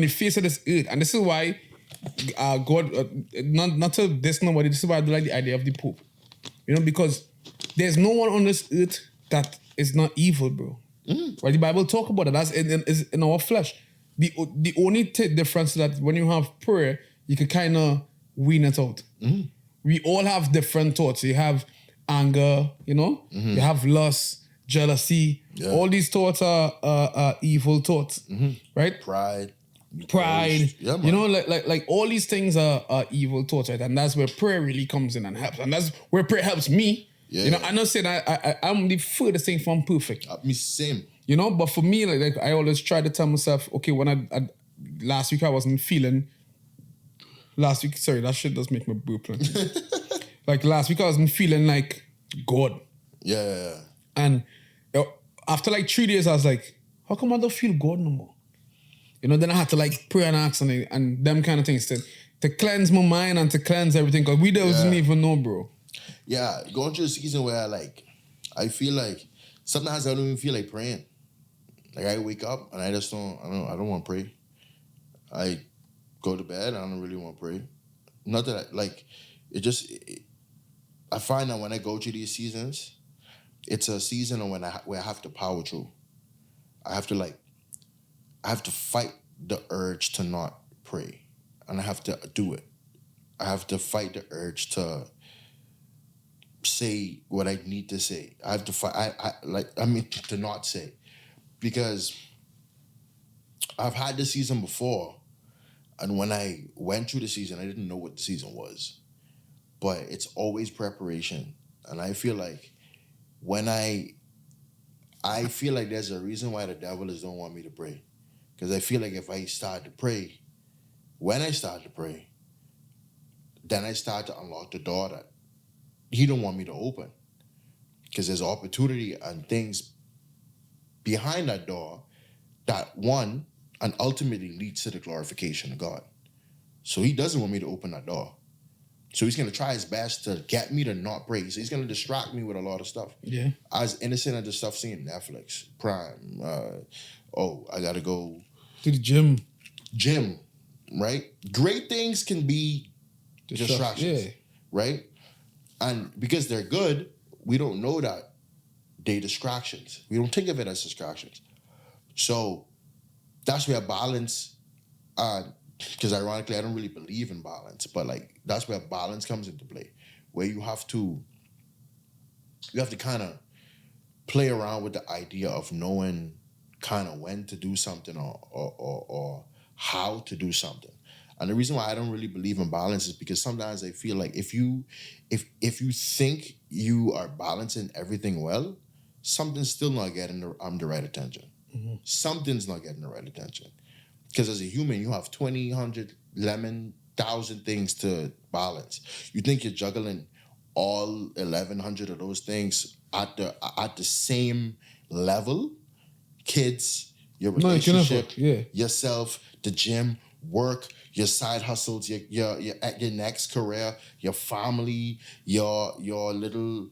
the face of this earth, and this is why God, not to diss nobody. This is why I do like the idea of the Pope, you know, because there's no one on this earth that is not evil, bro. Right? The Bible talk about it. That's in our flesh. The only difference is that when you have prayer, you can kind of wean it out. We all have different thoughts. You have anger, you know, you have lust, jealousy. Yeah. All these thoughts are evil thoughts, right? Pride. Yeah, you know, like all these things are evil thoughts, right? And that's where prayer really comes in and helps. And that's where prayer helps me. Yeah. You know, I'm not saying I'm the furthest thing from perfect. Me same. You know, but for me, like I always try to tell myself, okay, when I last week I wasn't feeling. Sorry, that shit does make me burp. Like last week I wasn't feeling like God. Yeah. And after like 3 days, I was like, how come I don't feel God no more? You know, then I had to like pray and ask and them kind of things to cleanse my mind and to cleanse everything, because we didn't even know, bro. Yeah, going through a season where I feel like sometimes I don't even feel like praying. Like I wake up and I don't want to pray. I go to bed and I don't really want to pray. Not that I find that when I go through these seasons, it's a season where I have to power through. I have to fight the urge to not pray, and I have to do it. I have to fight the urge to say what I need to say. I have to fight. To not say, because I've had this season before, and when I went through the season, I didn't know what the season was, but it's always preparation, and I feel like when I I feel like there's a reason why the devil don't want me to pray. Because I feel like if I start to pray, when I start to pray, then I start to unlock the door that he don't want me to open. Because there's opportunity and things behind that door that one, and ultimately leads to the glorification of God. So he doesn't want me to open that door. So he's going to try his best to get me to not pray. So he's going to distract me with a lot of stuff. Yeah. As innocent as the stuff seen Netflix, Prime. I got to go to the gym. Gym, right? Great things can be distractions, right? And because they're good, we don't know that they're distractions. We don't think of it as distractions. So that's where balance, because ironically, I don't really believe in balance, but like that's where balance comes into play, where you have to kind of play around with the idea of knowing kind of when to do something or how to do something. And the reason why I don't really believe in balance is because sometimes I feel like if you think you are balancing everything well, something's still not getting the right attention. Mm-hmm. Something's not getting the right attention. Because as a human, you have 20, 100, 1,000 things to balance. You think you're juggling all 1,100 of those things at the same level? Kids, your relationship, yourself, the gym, work, your side hustles, your next career, your family, your little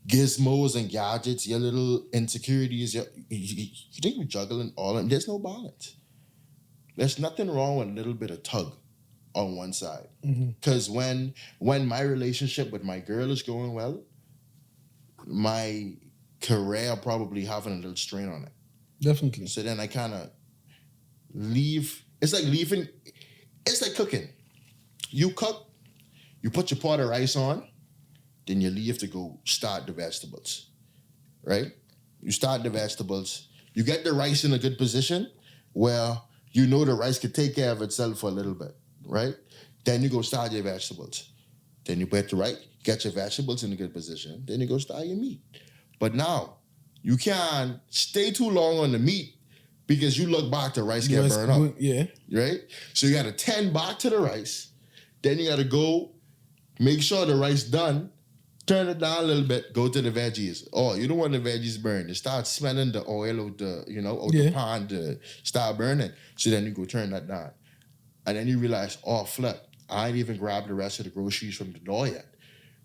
gizmos and gadgets, your little insecurities. You think you're juggling all of them? There's no balance. There's nothing wrong with a little bit of tug on one side. Because when my relationship with my girl is going well, my career probably having a little strain on it. Definitely. So then I kind of leave. It's like cooking. You cook, you put your pot of rice on, then you leave to go start the vegetables, right? You start the vegetables. You get the rice in a good position where you know the rice can take care of itself for a little bit, right? Then you go start your vegetables. Then you get your vegetables in a good position. Then you go start your meat. But now, you can't stay too long on the meat because you look back, the rice get burned up. Yeah. Right? So you got to tend back to the rice. Then you got to go make sure the rice done. Turn it down a little bit. Go to the veggies. Oh, you don't want the veggies burned. You start smelling the oil of the pan to start burning. So then you go turn that down. And then you realize, oh, flip. I ain't even grabbed the rest of the groceries from the door yet.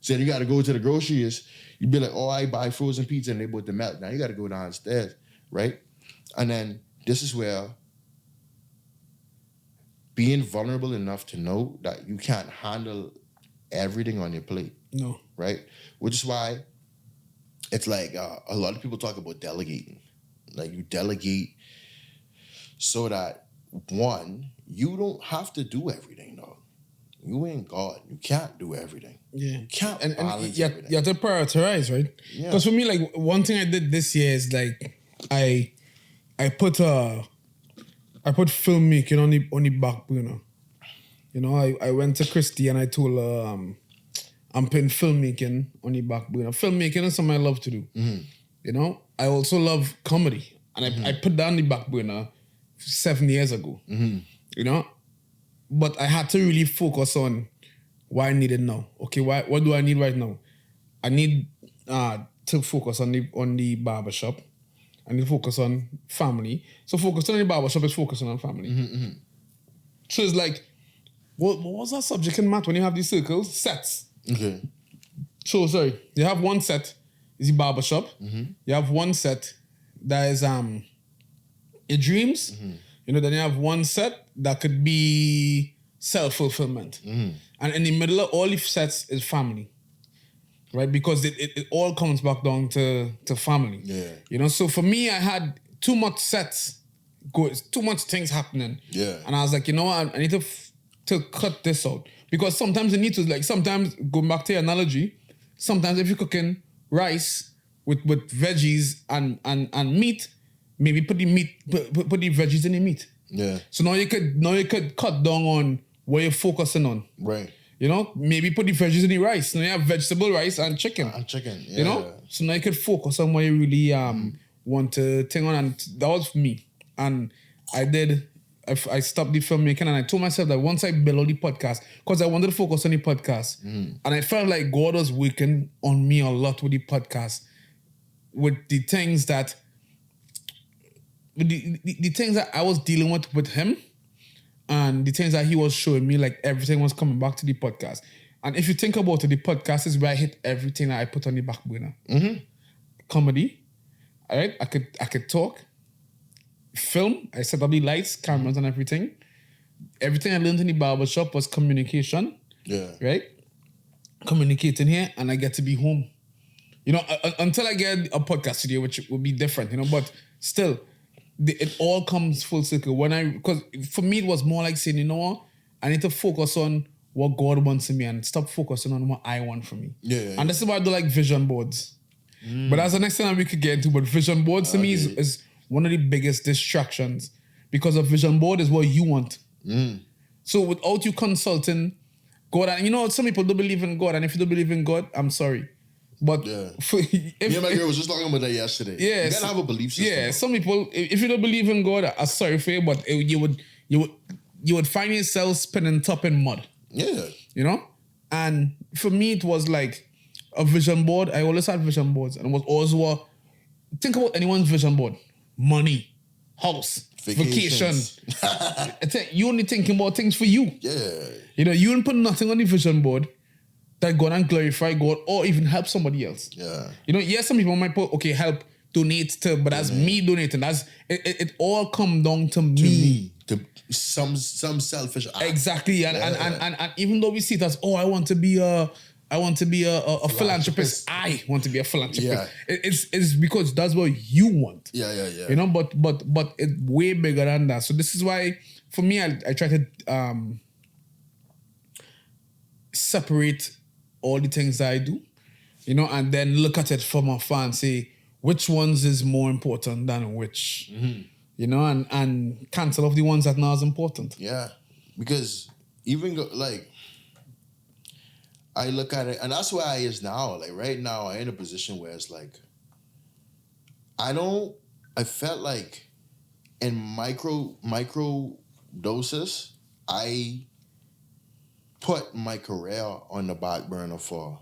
So then you got to go to the groceries. You be like, oh, I buy frozen pizza and they put the melt. Now you got to go downstairs, right? And then this is where being vulnerable enough to know that you can't handle everything on your plate. No. Right? Which is why it's like a lot of people talk about delegating. Like you delegate so that, one, you don't have to do everything, dog. You ain't God. You can't do everything. Yeah. You can't balance everything. You have to prioritize, right? Yeah. Because for me, like, one thing I did this year is, like, I put filmmaking on the back burner. You know, I went to Christy and I told her I'm putting filmmaking on the back burner. Filmmaking is something I love to do. Mm-hmm. You know, I also love comedy. And I put that on the back burner 7 years ago. Mm-hmm. You know? But I had to really focus on what I needed now. Okay, what do I need right now? I need to focus on the barbershop. I need to focus on family. So focusing on the barbershop is focusing on family. Mm-hmm. So it's like, what was that subject in math when you have these circles? Sets. Okay. So, sorry. You have one set, is the barbershop. Mm-hmm. You have one set that is your dreams. Mm-hmm. You know, then you have one set that could be self-fulfillment. Mm-hmm. And in the middle of all the sets is family. Right? Because it all comes back down to family. Yeah. You know, so for me, I had too much sets, too much things happening. Yeah. And I was like, you know what, I need to cut this out. Because sometimes you need to, like, sometimes, going back to your analogy, sometimes if you're cooking rice with veggies and meat, maybe put the veggies in the meat. Yeah. So now you could cut down on what you're focusing on. Right. You know, maybe put the veggies in the rice. Now you have vegetable rice and chicken. Yeah. You know? So now you could focus on what you really want to thing on, and that was me. And I stopped the filmmaking, and I told myself that once I build all the podcast, because I wanted to focus on the podcast, and I felt like God was working on me a lot with the podcast, with the things that, the things that I was dealing with him, and the things that he was showing me, like everything was coming back to the podcast. And if you think about it, the podcast is where I hit everything that I put on the back burner. Comedy, all right? I could talk. Film, I set up the lights, cameras, and everything. Everything I learned in the barbershop was communication. Yeah. Right? Communicating here, and I get to be home. You know, until I get a podcast studio, which will be different, you know, but still, it all comes full circle. Because for me, it was more like saying, you know what? I need to focus on what God wants in me and stop focusing on what I want from me. Yeah. And this is why I do like vision boards. But that's the next thing that we could get into. But vision boards to me is one of the biggest distractions, because a vision board is what you want. So without you consulting God, and you know, some people don't believe in God, and if you don't believe in God, I'm sorry. But Me and my girl was just talking about that yesterday. Yeah, you gotta have a belief system. Yeah, some people, if you don't believe in God, I'm sorry for you, but you would find yourself spinning top in mud. Yeah. You know? And for me, it was like a vision board. I always had vision boards, and it was also think about anyone's vision board. Money, house, vacation. You only thinking about things for you. Yeah. You know, you don't put nothing on the vision board that go and glorify God or even help somebody else. Yeah. You know, yes, some people might put, okay, help, donate to, but that's me donating. That's it all come down to me. To some selfish act. Exactly. And even though we see it as, I want to be a philanthropist. I want to be a philanthropist. Yeah. It's because that's what you want. Yeah. You know, but it's way bigger than that. So this is why, for me, I try to separate all the things that I do, you know, and then look at it from afar and say, which ones is more important than which, you know, and cancel off the ones that not as important. Yeah, because even I look at it, and that's where I is now. Like right now, I'm in a position where it's like, I felt like in micro doses, I put my career on the back burner for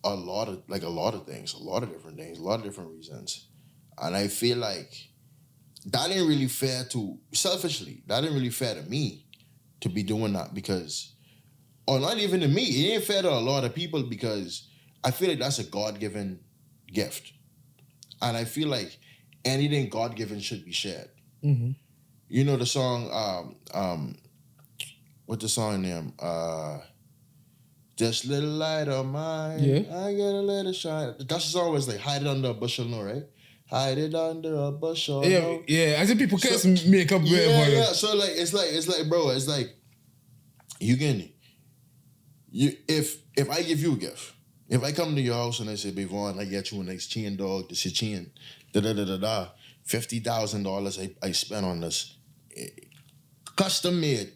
a lot of things, a lot of different things, a lot of different reasons. And I feel like that ain't really fair that ain't really fair to me to be doing that, because, or not even to me, it ain't fair to a lot of people, because I feel like that's a God-given gift. And I feel like anything God-given should be shared. You know the song, what's the song name? Just little light of mine. Yeah. I gotta let it shine. That's the song was like, hide it under a bushel, no, right? Hide it under a bushel. Yeah, no. yeah. I think people can't make up. Yeah. So like, it's like, bro, it's like, if I give you a gift, if I come to your house and I say, Bevon, I get you a nice chain, dog, this is chain, $50,000 I spent on this, custom made,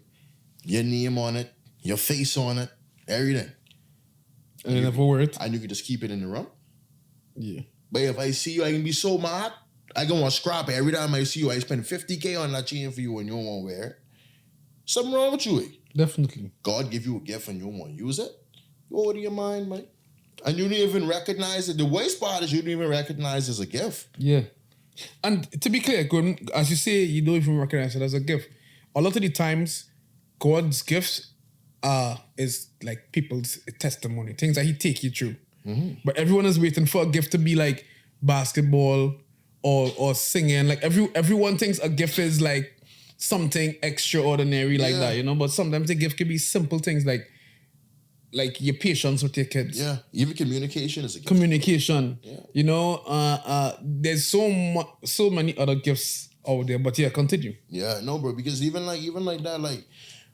your name on it, your face on it, everything. And it never worked. And you can just keep it in the room. Yeah. But if I see you, I can be so mad, I can want to scrap it. Every time I see you, I spend $50K on that chain for you and you don't want to wear it. Something wrong with you, eh? Definitely. God give you a gift and you don't want to use it? Go out of your mind, man. And you don't even recognize it. The worst part is you don't even recognize it as a gift. Yeah. And to be clear, as you say, you don't even recognize it as a gift. A lot of the times, God's gifts is like people's testimony, things that he take you through. But everyone is waiting for a gift to be like basketball or singing. Like everyone thinks a gift is like something extraordinary like that, you know? But sometimes the gift can be simple things like your patience with your kids. Yeah, even communication is a gift. Communication. Yeah. You know, there's so many other gifts out there, but yeah, continue. Yeah, no, bro, because even like that, like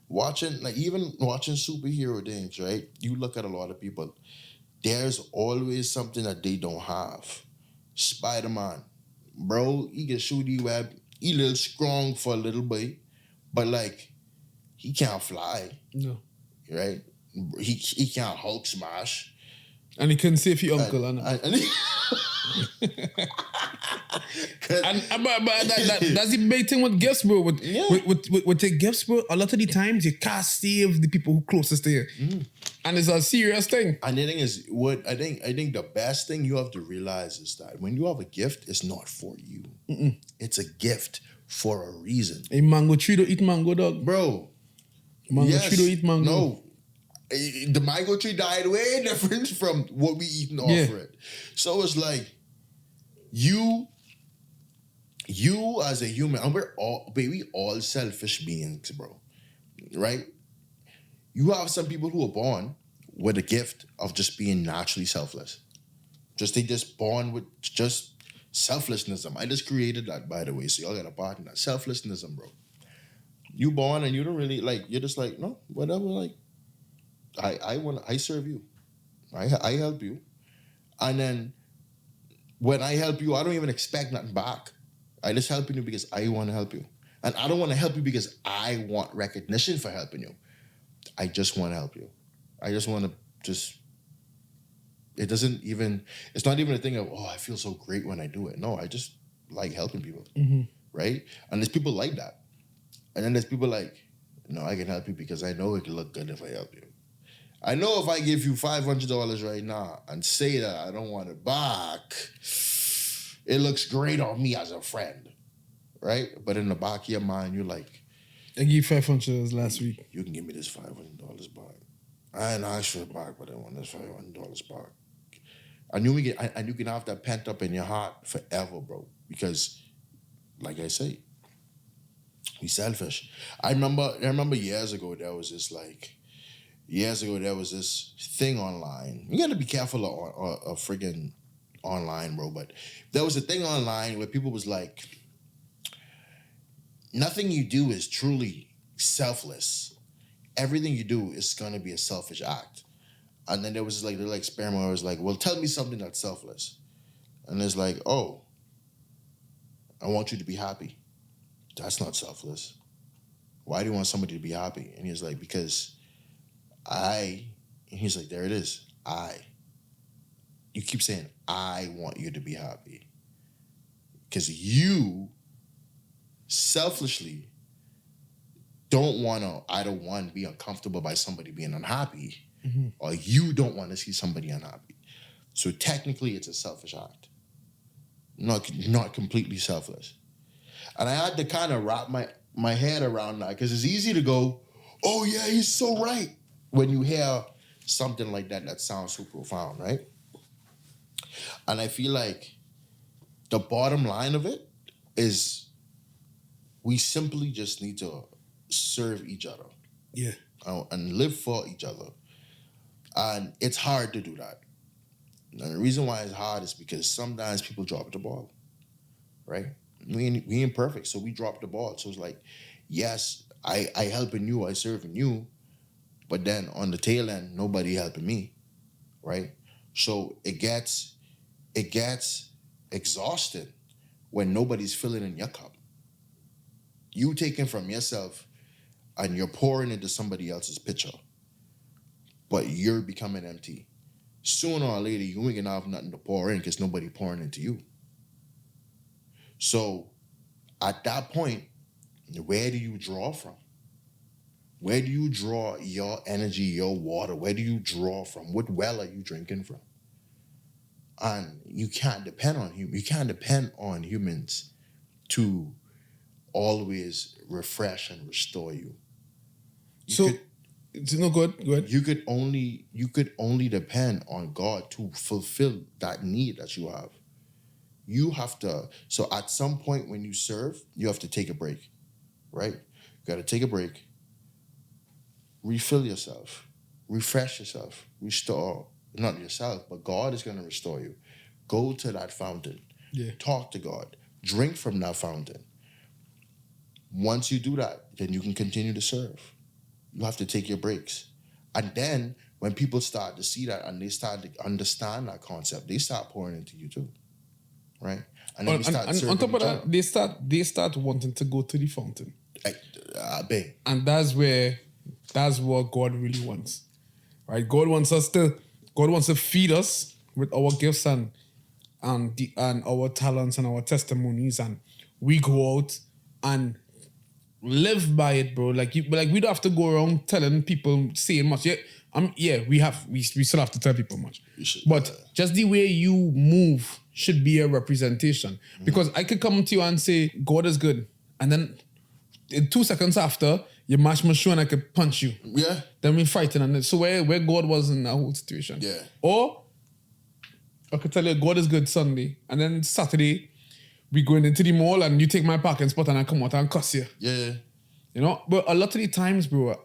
watching superhero things, right? You look at a lot of people, there's always something that they don't have. Spider-Man, bro, he can shoot the web. He a little strong for a little bit, but like he can't fly. No. Right? He can't Hulk smash. And he couldn't save your uncle, That's the big thing with gifts, bro. With the gifts, bro, a lot of the times you can't save the people who closest to you. And it's a serious thing. And the thing is, what I think the best thing you have to realize is that when you have a gift, it's not for you. It's a gift for a reason. A mango tree don't eat mango, dog. Bro. Mango tree don't eat mango. No. The mango tree died way different from what we eating off of it. So it's like you as a human, and we all selfish beings, bro. Right? You have some people who are born with a gift of just being naturally selfless. They just born with just selflessnism. I just created that, by the way, so y'all got a part in that. Selflessnism, bro. You born and you don't really, like, you're just like, no, whatever, like, I serve you. I help you. And then when I help you, I don't even expect nothing back. I just help you because I want to help you. And I don't want to help you because I want recognition for helping you. I just want to help you. I just want to it's not even a thing of, oh, I feel so great when I do it. No, I just like helping people, right? And there's people like that. And then there's people like, no, I can help you because I know it can look good if I help you. I know if I give you $500 right now and say that I don't want it back, it looks great on me as a friend, right? But in the back of your mind, you're like, I gave you $500 last week. You can give me this $500 back. I ain't asked for it back, but I want this $500 back. And you can have that pent up in your heart forever, bro. Because, like I say, we selfish. I remember years ago there was this thing online. You got to be careful of friggin' online, bro. But there was a thing online where people was like, nothing you do is truly selfless. Everything you do is gonna be a selfish act. And then there was this little experiment where it was like, well, tell me something that's selfless. And it's like, oh, I want you to be happy. That's not selfless. Why do you want somebody to be happy? And he's like, because and he's like, there it is. You keep saying, I want you to be happy. Because you selfishly don't want to either one, be uncomfortable by somebody being unhappy, or you don't want to see somebody unhappy. So technically it's a selfish act. Not completely selfless. And I had to kind of wrap my head around that, because it's easy to go, oh yeah, he's so right, when you hear something like that sounds so profound, right? And I feel like the bottom line of it is we simply just need to serve each other. Yeah. And live for each other. And it's hard to do that. And the reason why it's hard is because sometimes people drop the ball, right? We ain't perfect, so we drop the ball. So it's like, yes, I helping you, I serving you, but then on the tail end, nobody helping me, right? So it gets exhausted when nobody's filling in your cup. You taking from yourself and you're pouring into somebody else's pitcher, but you're becoming empty. Sooner or later, you ain't gonna have nothing to pour in because nobody pouring into you. So at that point, where do you draw from? Where do you draw your energy, your water? Where do you draw from? What well are you drinking from? And you can't depend on humans to always refresh and restore you. No, good. You could only depend on God to fulfill that need that you have. You have to. So at some point when you serve, you have to take a break, right? You got to take a break, refill yourself, refresh yourself, restore. Not yourself, but God is going to restore you. Go to that fountain. Yeah. Talk to God. Drink from that fountain. Once you do that, then you can continue to serve. You have to take your breaks. And then when people start to see that and they start to understand that concept, they start pouring into you too. Right? And then we start serving on top of each that, other. they start wanting to go to the fountain. Bang. And that's what God really wants. Right? God wants to feed us with our gifts and and our talents and our testimonies, and we go out and live by it, bro. Like we don't have to go around telling people, saying much. Yeah, we still have to tell people much. But just the way you move should be a representation. Because I could come to you and say, God is good. And then in 2 seconds after, you mash my shoe and I could punch you. Yeah. Then we fighting. And so where God was in that whole situation. Yeah. Or I could tell you God is good Sunday. And then Saturday, we going into the mall and you take my parking spot and I come out and cuss you. Yeah. You know? But a lot of the times, bro,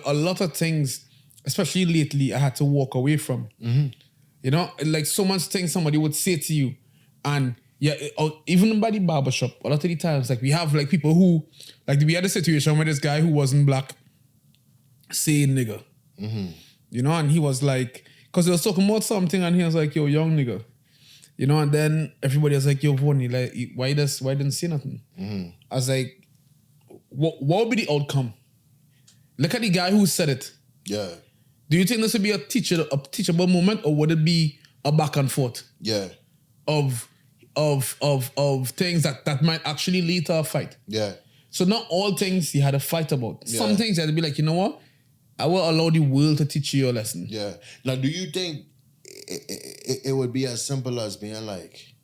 a lot of things, especially lately, I had to walk away from. Mm-hmm. You know? Like so much things somebody would say to you. And yeah, even by the barbershop, a lot of the times, like we have like people who, like we had a situation where this guy who wasn't black saying nigga. Mm-hmm. You know? And he was like, because he was talking about something and he was like, yo, young nigga. You know, and then everybody was like, yo, Vonnie, like, why didn't say nothing? Mm-hmm. I was like, what would be the outcome? Look at the guy who said it. Yeah. Do you think this would be a teachable moment, or would it be a back and forth? Yeah. Of things that might actually lead to a fight. Yeah. So not all things you had a fight about. Yeah. Some things you had to be like, you know what? I will allow the world to teach you your lesson. Yeah. Now, do you think it would be as simple as being like,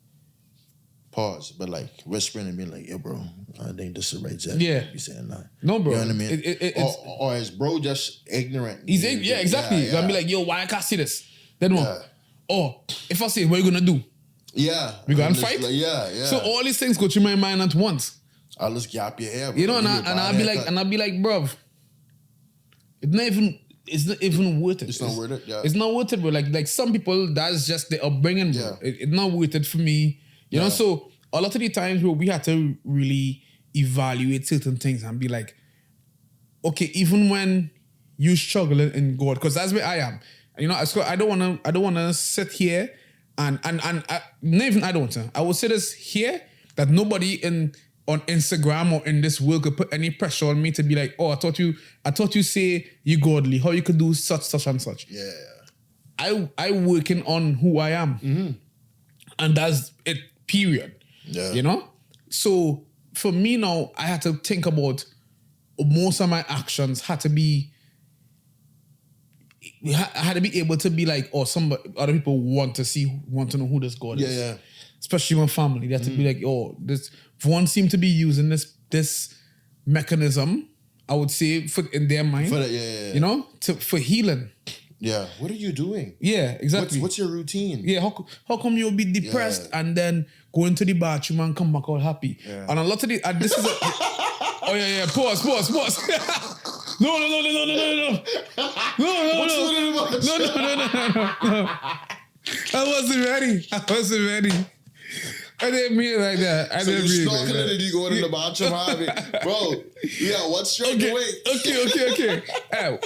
pause, but like whispering and being like, yeah, bro, I think this is right. Yeah. You saying that. No, bro. You know what I mean? It's, or is bro just ignorant? yeah, exactly. Yeah, You're gonna be like, yo, why I can't see this? Then what? Yeah. Or if I say, what are you gonna do? Yeah. We gonna I'm just fight? like, yeah. So all these things go through my mind at once. I'll just gap your hair, bro. You know, and I'll be like, bruv, it's not even worth it. It's not worth it, yeah. It's not worth it, bro. Like some people, that's just the upbringing, bro. Yeah. It's not worth it for me. You know, so a lot of the times, bro, we had to really evaluate certain things and be like, okay, even when you struggling in God, because that's where I am. You know, I don't wanna sit here and not even I don't want to. I will say this here that nobody on Instagram or in this world could put any pressure on me to be like, oh, I thought you say you godly, how you could do such and such. Yeah. I working on who I am. Mm-hmm. And that's it, period. Yeah. You know? So for me now, I had to think about most of my actions had to be able to be like, oh, other people want to know who this God is. Yeah. Especially my family. They have to be like, oh, this one seem to be using this mechanism, I would say, in their mind. You know, for healing. Yeah. What are you doing? Yeah, exactly. What's your routine? Yeah, how come you'll be depressed and then go into the bathroom and come back all happy? Yeah. And a lot of this is oh yeah, pause. No. I wasn't ready. I didn't mean it like that. So you're snorkeling and you going in the bathroom, bro. Yeah, what's your Okay.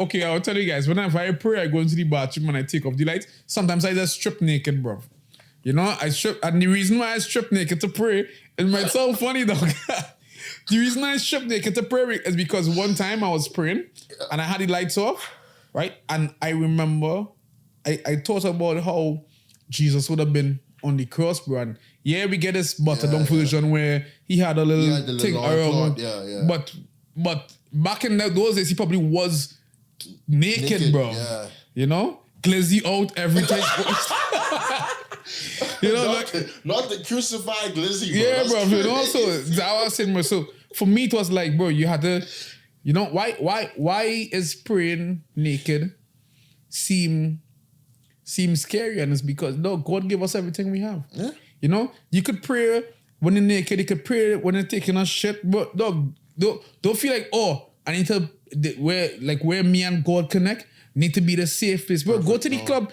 Okay, I'll tell you guys. Whenever I pray, I go into the bathroom and I take off the lights. Sometimes I just strip naked, bro. You know, I strip, and the reason why I strip naked to pray, it might sound funny, dog. The reason I strip naked to pray is because one time I was praying and I had the lights off, right? And I remember I thought about how Jesus would have been on the cross, bro. And yeah, we get this buttered down version where he had a little thing around. But back in those days, he probably was naked, bro. Yeah. You know? Glizzy out, everything. You know, not the crucified glizzy, bro. Yeah, That's bro. crazy. You know, so that was saying, so for me, it was like, bro, you had to, you know, why is praying naked seem scary? And it's because, no, God gave us everything we have. Yeah. You know, you could pray when you're naked, you could pray when you're taking a shit, but dog, don't feel like, oh, I need to, where me and God connect, need to be the safe place. Bro, go to the club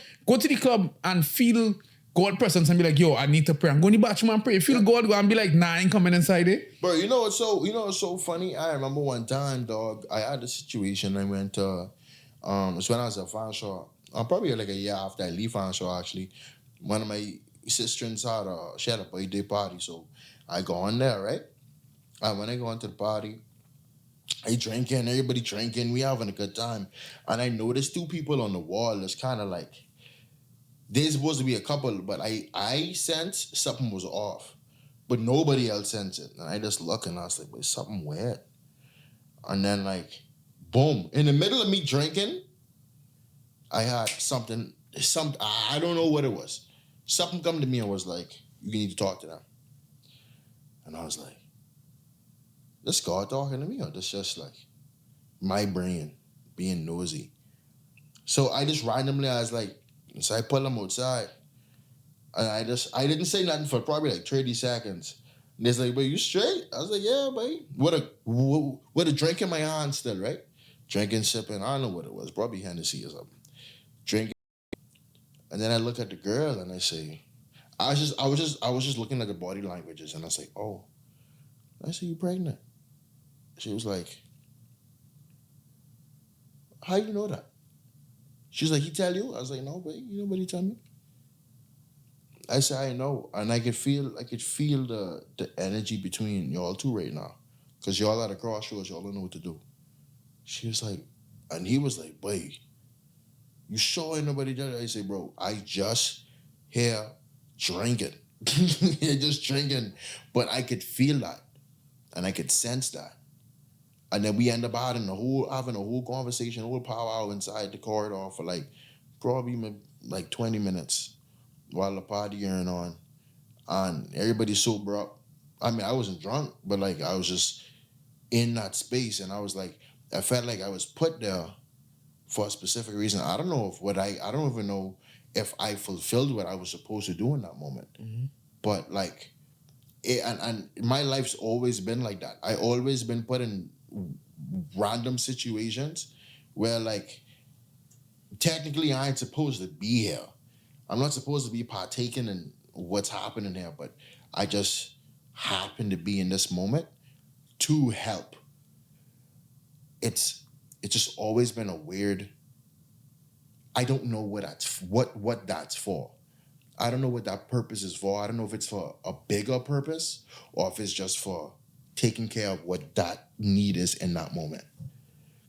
and feel God presence and be like, yo, I need to pray. I'm going to the bathroom and pray. Feel God, go and be like, nah, I ain't coming inside it. Bro, you know what's so funny? I remember one time, dog, I had a situation. I went to, it's when I was at Fanshawe. Probably like a year after I leave Fanshawe, actually. One of my sisters she had a birthday party, so I go on there, right? And when I go into the party, I drinking, everybody drinking, we having a good time. And I noticed two people on the wall that's kind of like, There's supposed to be a couple, but I sensed something was off. But nobody else sensed it. And I just look and I was like, "Wait, something weird." And then like, boom. In the middle of me drinking, I had I don't know what it was. Something come to me and was like, "You need to talk to them." And I was like, this God talking to me, or this just like my brain being nosy? So I just randomly, I was like, so I pull them outside. And I didn't say nothing for probably like 30 seconds. And they're like, "But you straight?" I was like, "Yeah, buddy." With a drink in my hand still, right? Drinking, sipping, I don't know what it was, probably Hennessy or something. Drinking. And then I look at the girl and I say, I was just looking at the body languages and I was like, "Oh, I see you pregnant." She was like, "How you know that?" She was like, "He tell you?" I was like, "No, babe, nobody tell me." I said, "I know," and I could feel the energy between y'all two right now, cause y'all at a crossroads, y'all don't know what to do. She was like, and he was like, "Boy, you sure ain't nobody done it?" I say, "Bro, I just here drinking, just drinking," but I could feel that, and I could sense that, and then we end up having a whole conversation, a whole powwow inside the corridor for like probably like 20 minutes while the party going on. And everybody sober up. I mean, I wasn't drunk, but like I was just in that space, and I was like, I felt like I was put there for a specific reason. I don't know I don't even know if I fulfilled what I was supposed to do in that moment. Mm-hmm. But like, and my life's always been like that. I always been put in random situations where like technically I ain't supposed to be here. I'm not supposed to be partaking in what's happening here, but I just happen to be in this moment to help. It's just always been a weird. I don't know what that's for. I don't know what that purpose is for. I don't know if it's for a bigger purpose or if it's just for taking care of what that need is in that moment.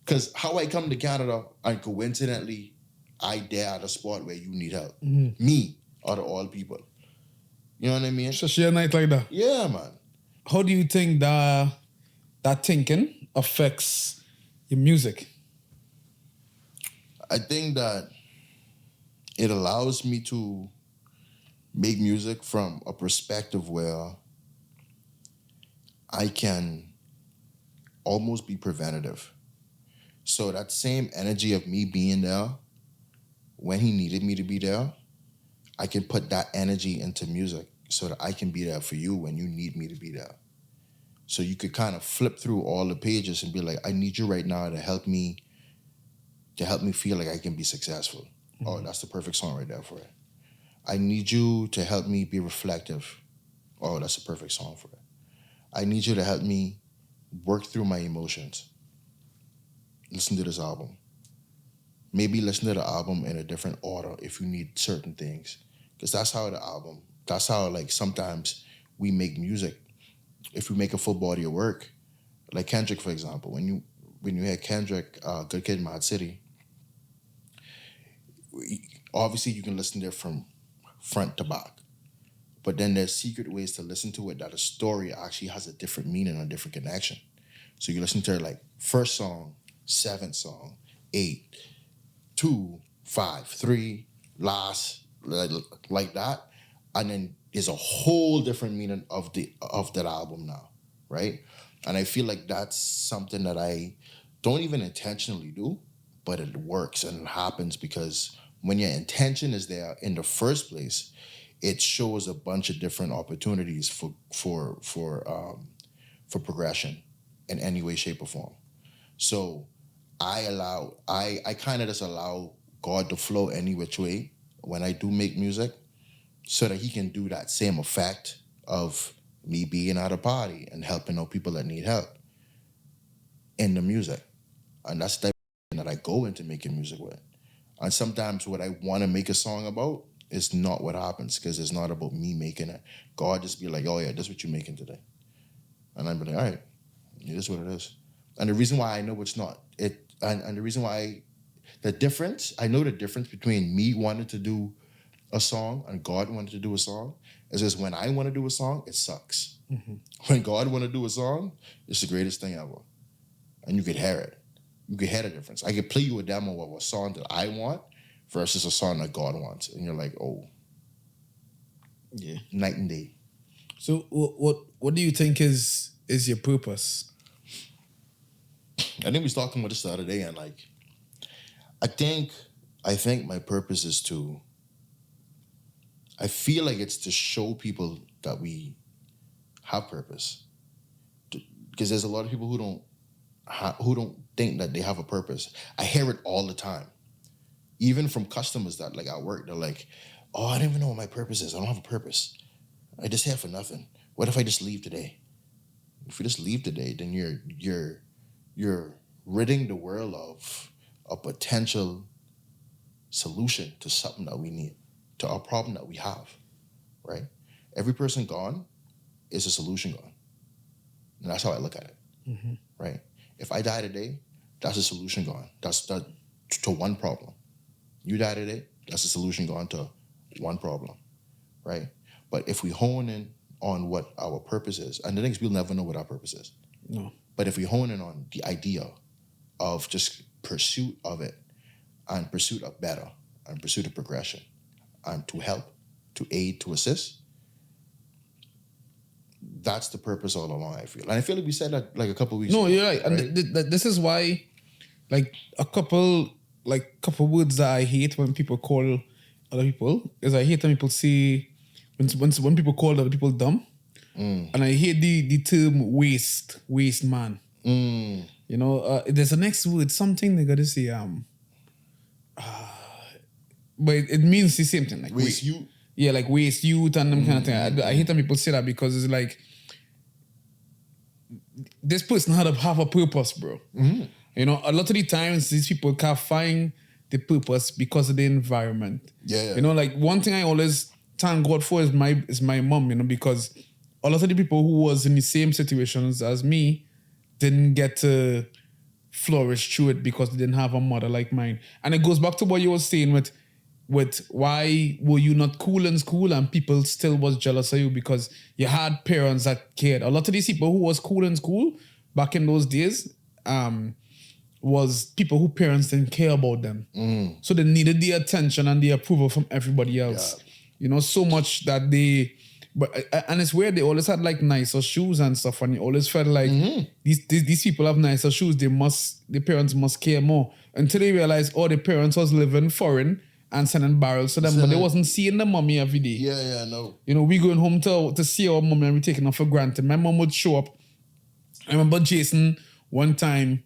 Because how I come to Canada and coincidentally I there at a spot where you need help. Mm-hmm. Me out of all people. You know what I mean? So share a night like that. Yeah, man. How do you think that thinking affects your music? I think that it allows me to make music from a perspective where I can almost be preventative. So that same energy of me being there when he needed me to be there, I can put that energy into music so that I can be there for you when you need me to be there. So you could kind of flip through all the pages and be like, I need you right now to help me feel like I can be successful. Mm-hmm. Oh, that's the perfect song right there for it. I need you to help me be reflective. Oh, that's the perfect song for it. I need you to help me work through my emotions. Listen to this album. Maybe listen to the album in a different order if you need certain things. Because that's how like sometimes we make music. If we make a full body of work, like Kendrick, for example, when you hear Kendrick, Good Kid, Mad City, obviously you can listen to it from front to back. But then there's secret ways to listen to it that a story actually has a different meaning, a different connection. So you listen to it like first song, seventh song, 8, 2, 5, 3, last, like that. And then there's a whole different meaning of that album now, right? And I feel like that's something that I don't even intentionally do, but it works and it happens because when your intention is there in the first place, it shows a bunch of different opportunities for progression in any way, shape, or form. So I kind of just allow God to flow any which way when I do make music so that he can do that same effect of me being at a party and helping out people that need help in the music. And that's the type of thing that I go into making music with. And sometimes what I want to make a song about is not what happens because it's not about me making it. God just be like, oh yeah, that's what you're making today. And I'm like, all right, it is what it is. And the reason why I know it's not, and the reason why I know the difference between me wanting to do a song and God wanted to do a song, it's just when I want to do a song, it sucks. When God want to do a song, it's the greatest thing ever. And you could hear it. You could hear the difference. I could play you a demo of a song that I want versus a song that God wants. And you're like, oh, Yeah. night and day. So what do you think is your purpose? I think we was talking about this the other day, and like, I think my purpose is to, I feel like it's to show people that we have purpose. Because there's a lot of people who don't think that they have a purpose. I hear it all the time. Even from customers that like at work, they're like, oh, I don't even know what my purpose is. I don't have a purpose. I just here for nothing. What if I just leave today? If you just leave today, then you're ridding the world of a potential solution to something that we need, to a problem that we have, right? Every person gone is a solution gone. And that's how I look at it, right? If I die today, that's a solution gone. That's to one problem. You die today, that's a solution gone to one problem, right? But if we hone in on what our purpose is, and the thing is we'll never know what our purpose is. No. But if we hone in on the idea of just pursuit of it and pursuit of better and pursuit of progression and to help, to aid, to assist, that's the purpose all along, I feel. And I feel like we said that like a couple of weeks ago. No, you're right. And this is why, like, a couple words that I hate when people call other people is I hate when people say, when people call other people dumb. And I hate the term waste man. You know, there's a next word, something they gotta say, but it means the same thing. Like Waste youth? Yeah, like waste youth and them kind of thing. I hate when people say that because it's like, this person had to have a purpose, bro. You know, a lot of the times these people can't find the purpose because of the environment. Yeah. You know, like one thing I always thank God for is my mom, you know, because a lot of the people who was in the same situations as me didn't get to flourish through it because they didn't have a mother like mine. And it goes back to what you were saying with why were you not cool in school and people still was jealous of you because you had parents that cared. A lot of these people who was cool in school back in those days was people who parents didn't care about them. So they needed the attention and the approval from everybody else. Yeah. You know, so much that and it's weird, they always had like nicer shoes and stuff, and you always felt like these people have nicer shoes, the parents must care more. Until they realized, the parents was living foreign and sending barrels to them, but they wasn't seeing the mommy every day. Yeah, I know. You know, we going home to see our mommy and we taking her for granted. My mom would show up. I remember Jason one time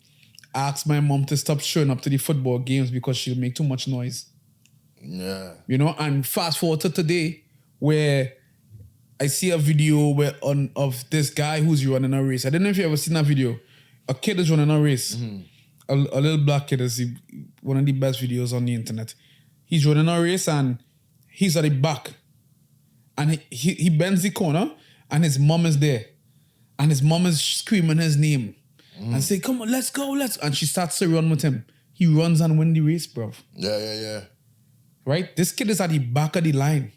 asked my mom to stop showing up to the football games because she'll make too much noise. Yeah. You know, and fast forward to today where I see a video of this guy who's running a race. I don't know if you ever seen that video. A kid is running a race. A little black kid is one of the best videos on the internet. He's running a race and he's at the back. And he bends the corner and his mom is there. And his mom is screaming his name. And say, come on, let's go, And she starts to run with him. He runs and wins the race, bro. Yeah. Right? This kid is at the back of the line.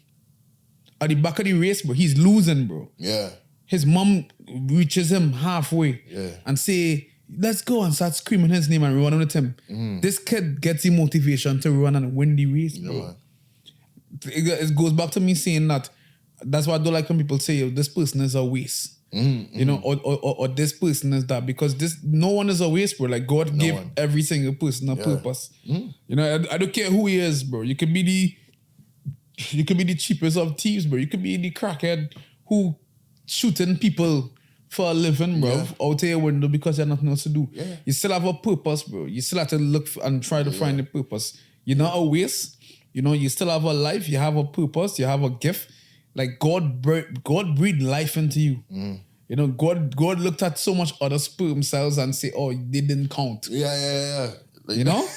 At the back of the race, bro. He's losing, bro. Yeah. His mom reaches him halfway and say, let's go, and start screaming his name and run with him. This kid gets the motivation to run and win the race, bro. It goes back to me saying that that's why I don't like when people say, this person is a waste. You know, or this person is that, because no one is a waste, bro. Like God gave every single person a purpose. You know, I don't care who he is, bro. You could be the cheapest of thieves, bro. You could be the crackhead who shooting people for a living, bro, out of your window because you have nothing else to do. Yeah. You still have a purpose, bro. You still have to look and try to find the purpose. You're not a waste. You know, you still have a life. You have a purpose. You have a gift. Like God breathed life into you. You know, God looked at so much other sperm cells and say, they didn't count. Yeah. Like, you know?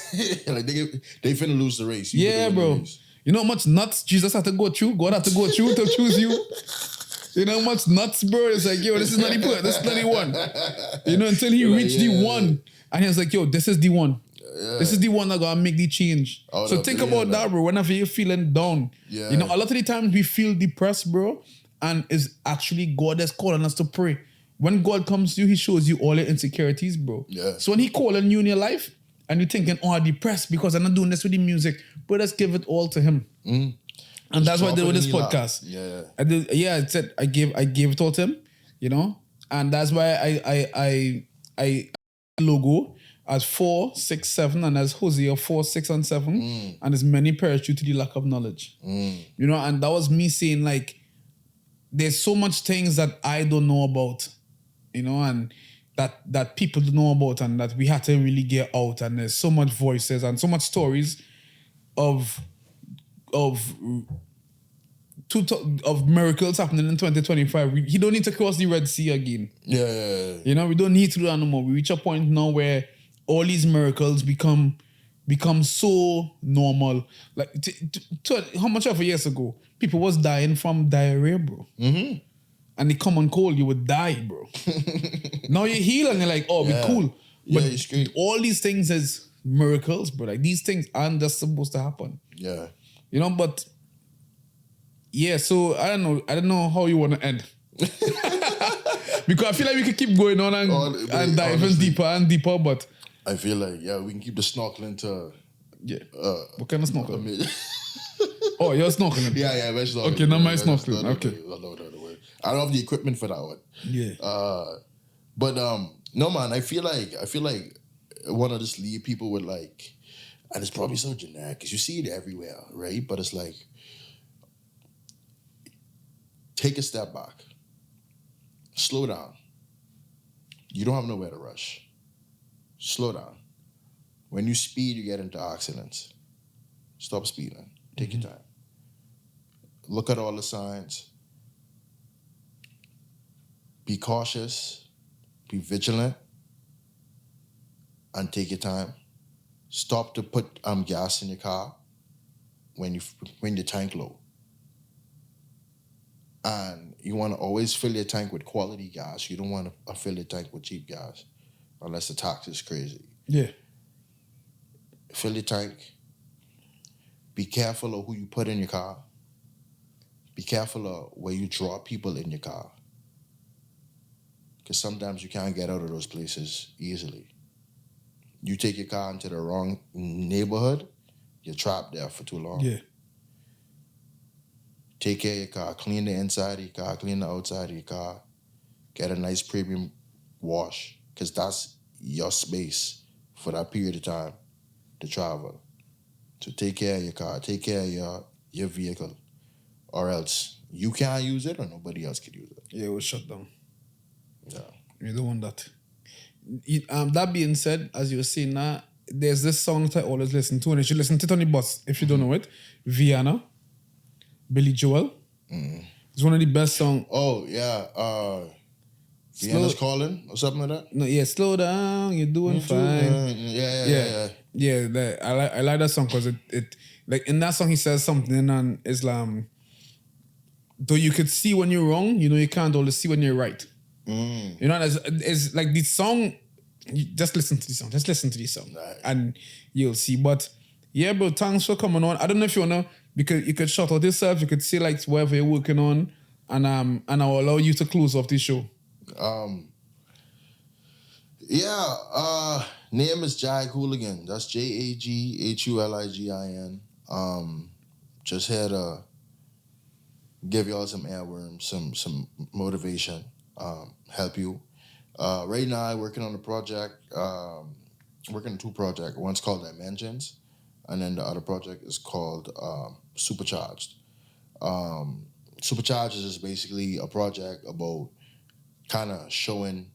Like they finna lose the race. Bro. You know how much nuts Jesus had to go through? God had to go through to choose you. You know how much nuts, bro? It's like, this is not the one. You know, until he reached the one. And he was like, this is the one. This is the one that gonna make the change. So think about that, bro. Whenever you're feeling down, yeah. you know, a lot of the times we feel depressed, bro, and it's actually God that's calling us to pray. When God comes to you, He shows you all your insecurities, bro. Yeah. So when He calling you in your life, and you're thinking, "Oh, I'm depressed because I'm not doing this with the music," but let's give it all to Him. And that's what I did with this podcast. Yeah. I said I gave it all to Him, you know, and that's why I logo as 4, 6, 7, and as Hosea 4, 6, and 7, and as many perish due to the lack of knowledge. You know, and that was me saying like, there's so much things that I don't know about, you know, and that people don't know about, and that we had to really get out. And there's so much voices and so much stories of miracles happening in 2025. You don't need to cross the Red Sea again. Yeah. You know, we don't need to do that no more. We reach a point now where all these miracles become so normal. Like, how much of a years ago, people was dying from diarrhea, bro. And the common cold, you would die, bro. Now you heal and you're like, oh, we're cool. But it's great. all these things is miracles, bro. Like, these things aren't just supposed to happen. Yeah. You know, but yeah, so I don't know how you want to end. Because I feel like we could keep going on and diving deeper and deeper, but I feel like, we can keep the snorkeling to... Yeah. What kind of snorkeling? Oh, you're snorkeling? Yeah, we're snorkeling. Okay, not my snorkeling. Okay. I don't have the equipment for that one. Yeah. But no, man, I feel like I want to just leave people with like, and it's probably so generic because you see it everywhere, right? But it's like, take a step back, slow down. You don't have nowhere to rush. Slow down. When you speed, you get into accidents. Stop speeding. Take your time. Look at all the signs. Be cautious. Be vigilant. And take your time. Stop to put gas in your car when your tank low. And you want to always fill your tank with quality gas. You don't want to fill your tank with cheap gas unless the tax is crazy. Yeah. Fill your tank. Be careful of who you put in your car. Be careful of where you draw people in your car. Because sometimes you can't get out of those places easily. You take your car into the wrong neighborhood, you're trapped there for too long. Yeah. Take care of your car. Clean the inside of your car. Clean the outside of your car. Get a nice premium wash. Because that's your space for that period of time to travel. So take care of your car. Take care of your vehicle. Or else you can't use it or nobody else can use it. Yeah, it was shut down. Yeah. You don't want that. That being said, as you were saying that, there's this song that I always listen to, and you should listen to it on the bus if you don't know it. Vienna. Billy Joel. It's one of the best songs. Oh, yeah. Vienna's Calling or something like that? No, yeah, slow down, you're doing fine. Yeah, I like that song because it like in that song he says something on Islam. Though you could see when you're wrong, you know you can't always see when you're right. You know, it's like the song. You just listen to the song. Just listen to the song, and you'll see. But yeah, bro, thanks for coming on. I don't know if you wanna, because you could shout out yourself. You could say like whatever you're working on, and I'll allow you to close off the show. Name is Jag Huligin. That's JAGHULIGIN. Just here to give y'all some airworms, some motivation, help you. Right now, I'm working on a project, working on 2 projects. One's called Dimensions, and then the other project is called Supercharged. Supercharged is basically a project about kind of showing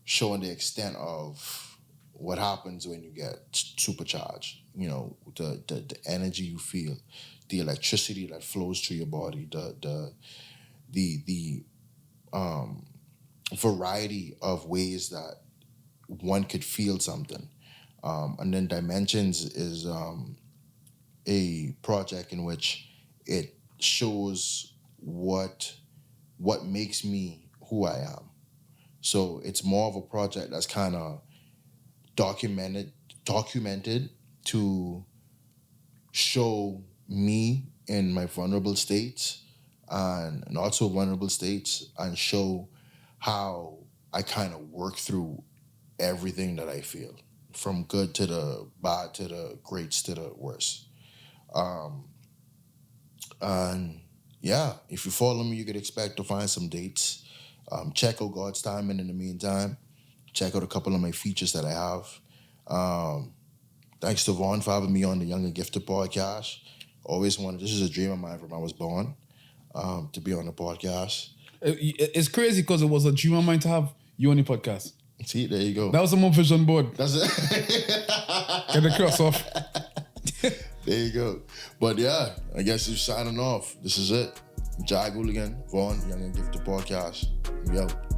the extent of what happens when you get supercharged. You know, the energy you feel, the electricity that flows through your body, the variety of ways that one could feel something. And then Dimensions is a project in which it shows what makes me who I am. So it's more of a project that's kind of documented documented to show me in my vulnerable states and not so vulnerable states, and show how I kind of work through everything that I feel, from good to the bad to the greats to the worst. And yeah, if you follow me, you could expect to find some dates. Check out God's Timing in the meantime. Check out a couple of my features that I have. Thanks to Vaughn for having me on the Young and Gifted podcast. Always wanted, this is a dream of mine from I was born, to be on the podcast. It's crazy because it was a dream of mine to have you on the podcast. See, there you go. That was a month vision board. That's it. Get the cross off. There you go. But yeah, I guess you're signing off. This is it. Jag Huligin, Vaughn, Young and Gifted podcast. We out.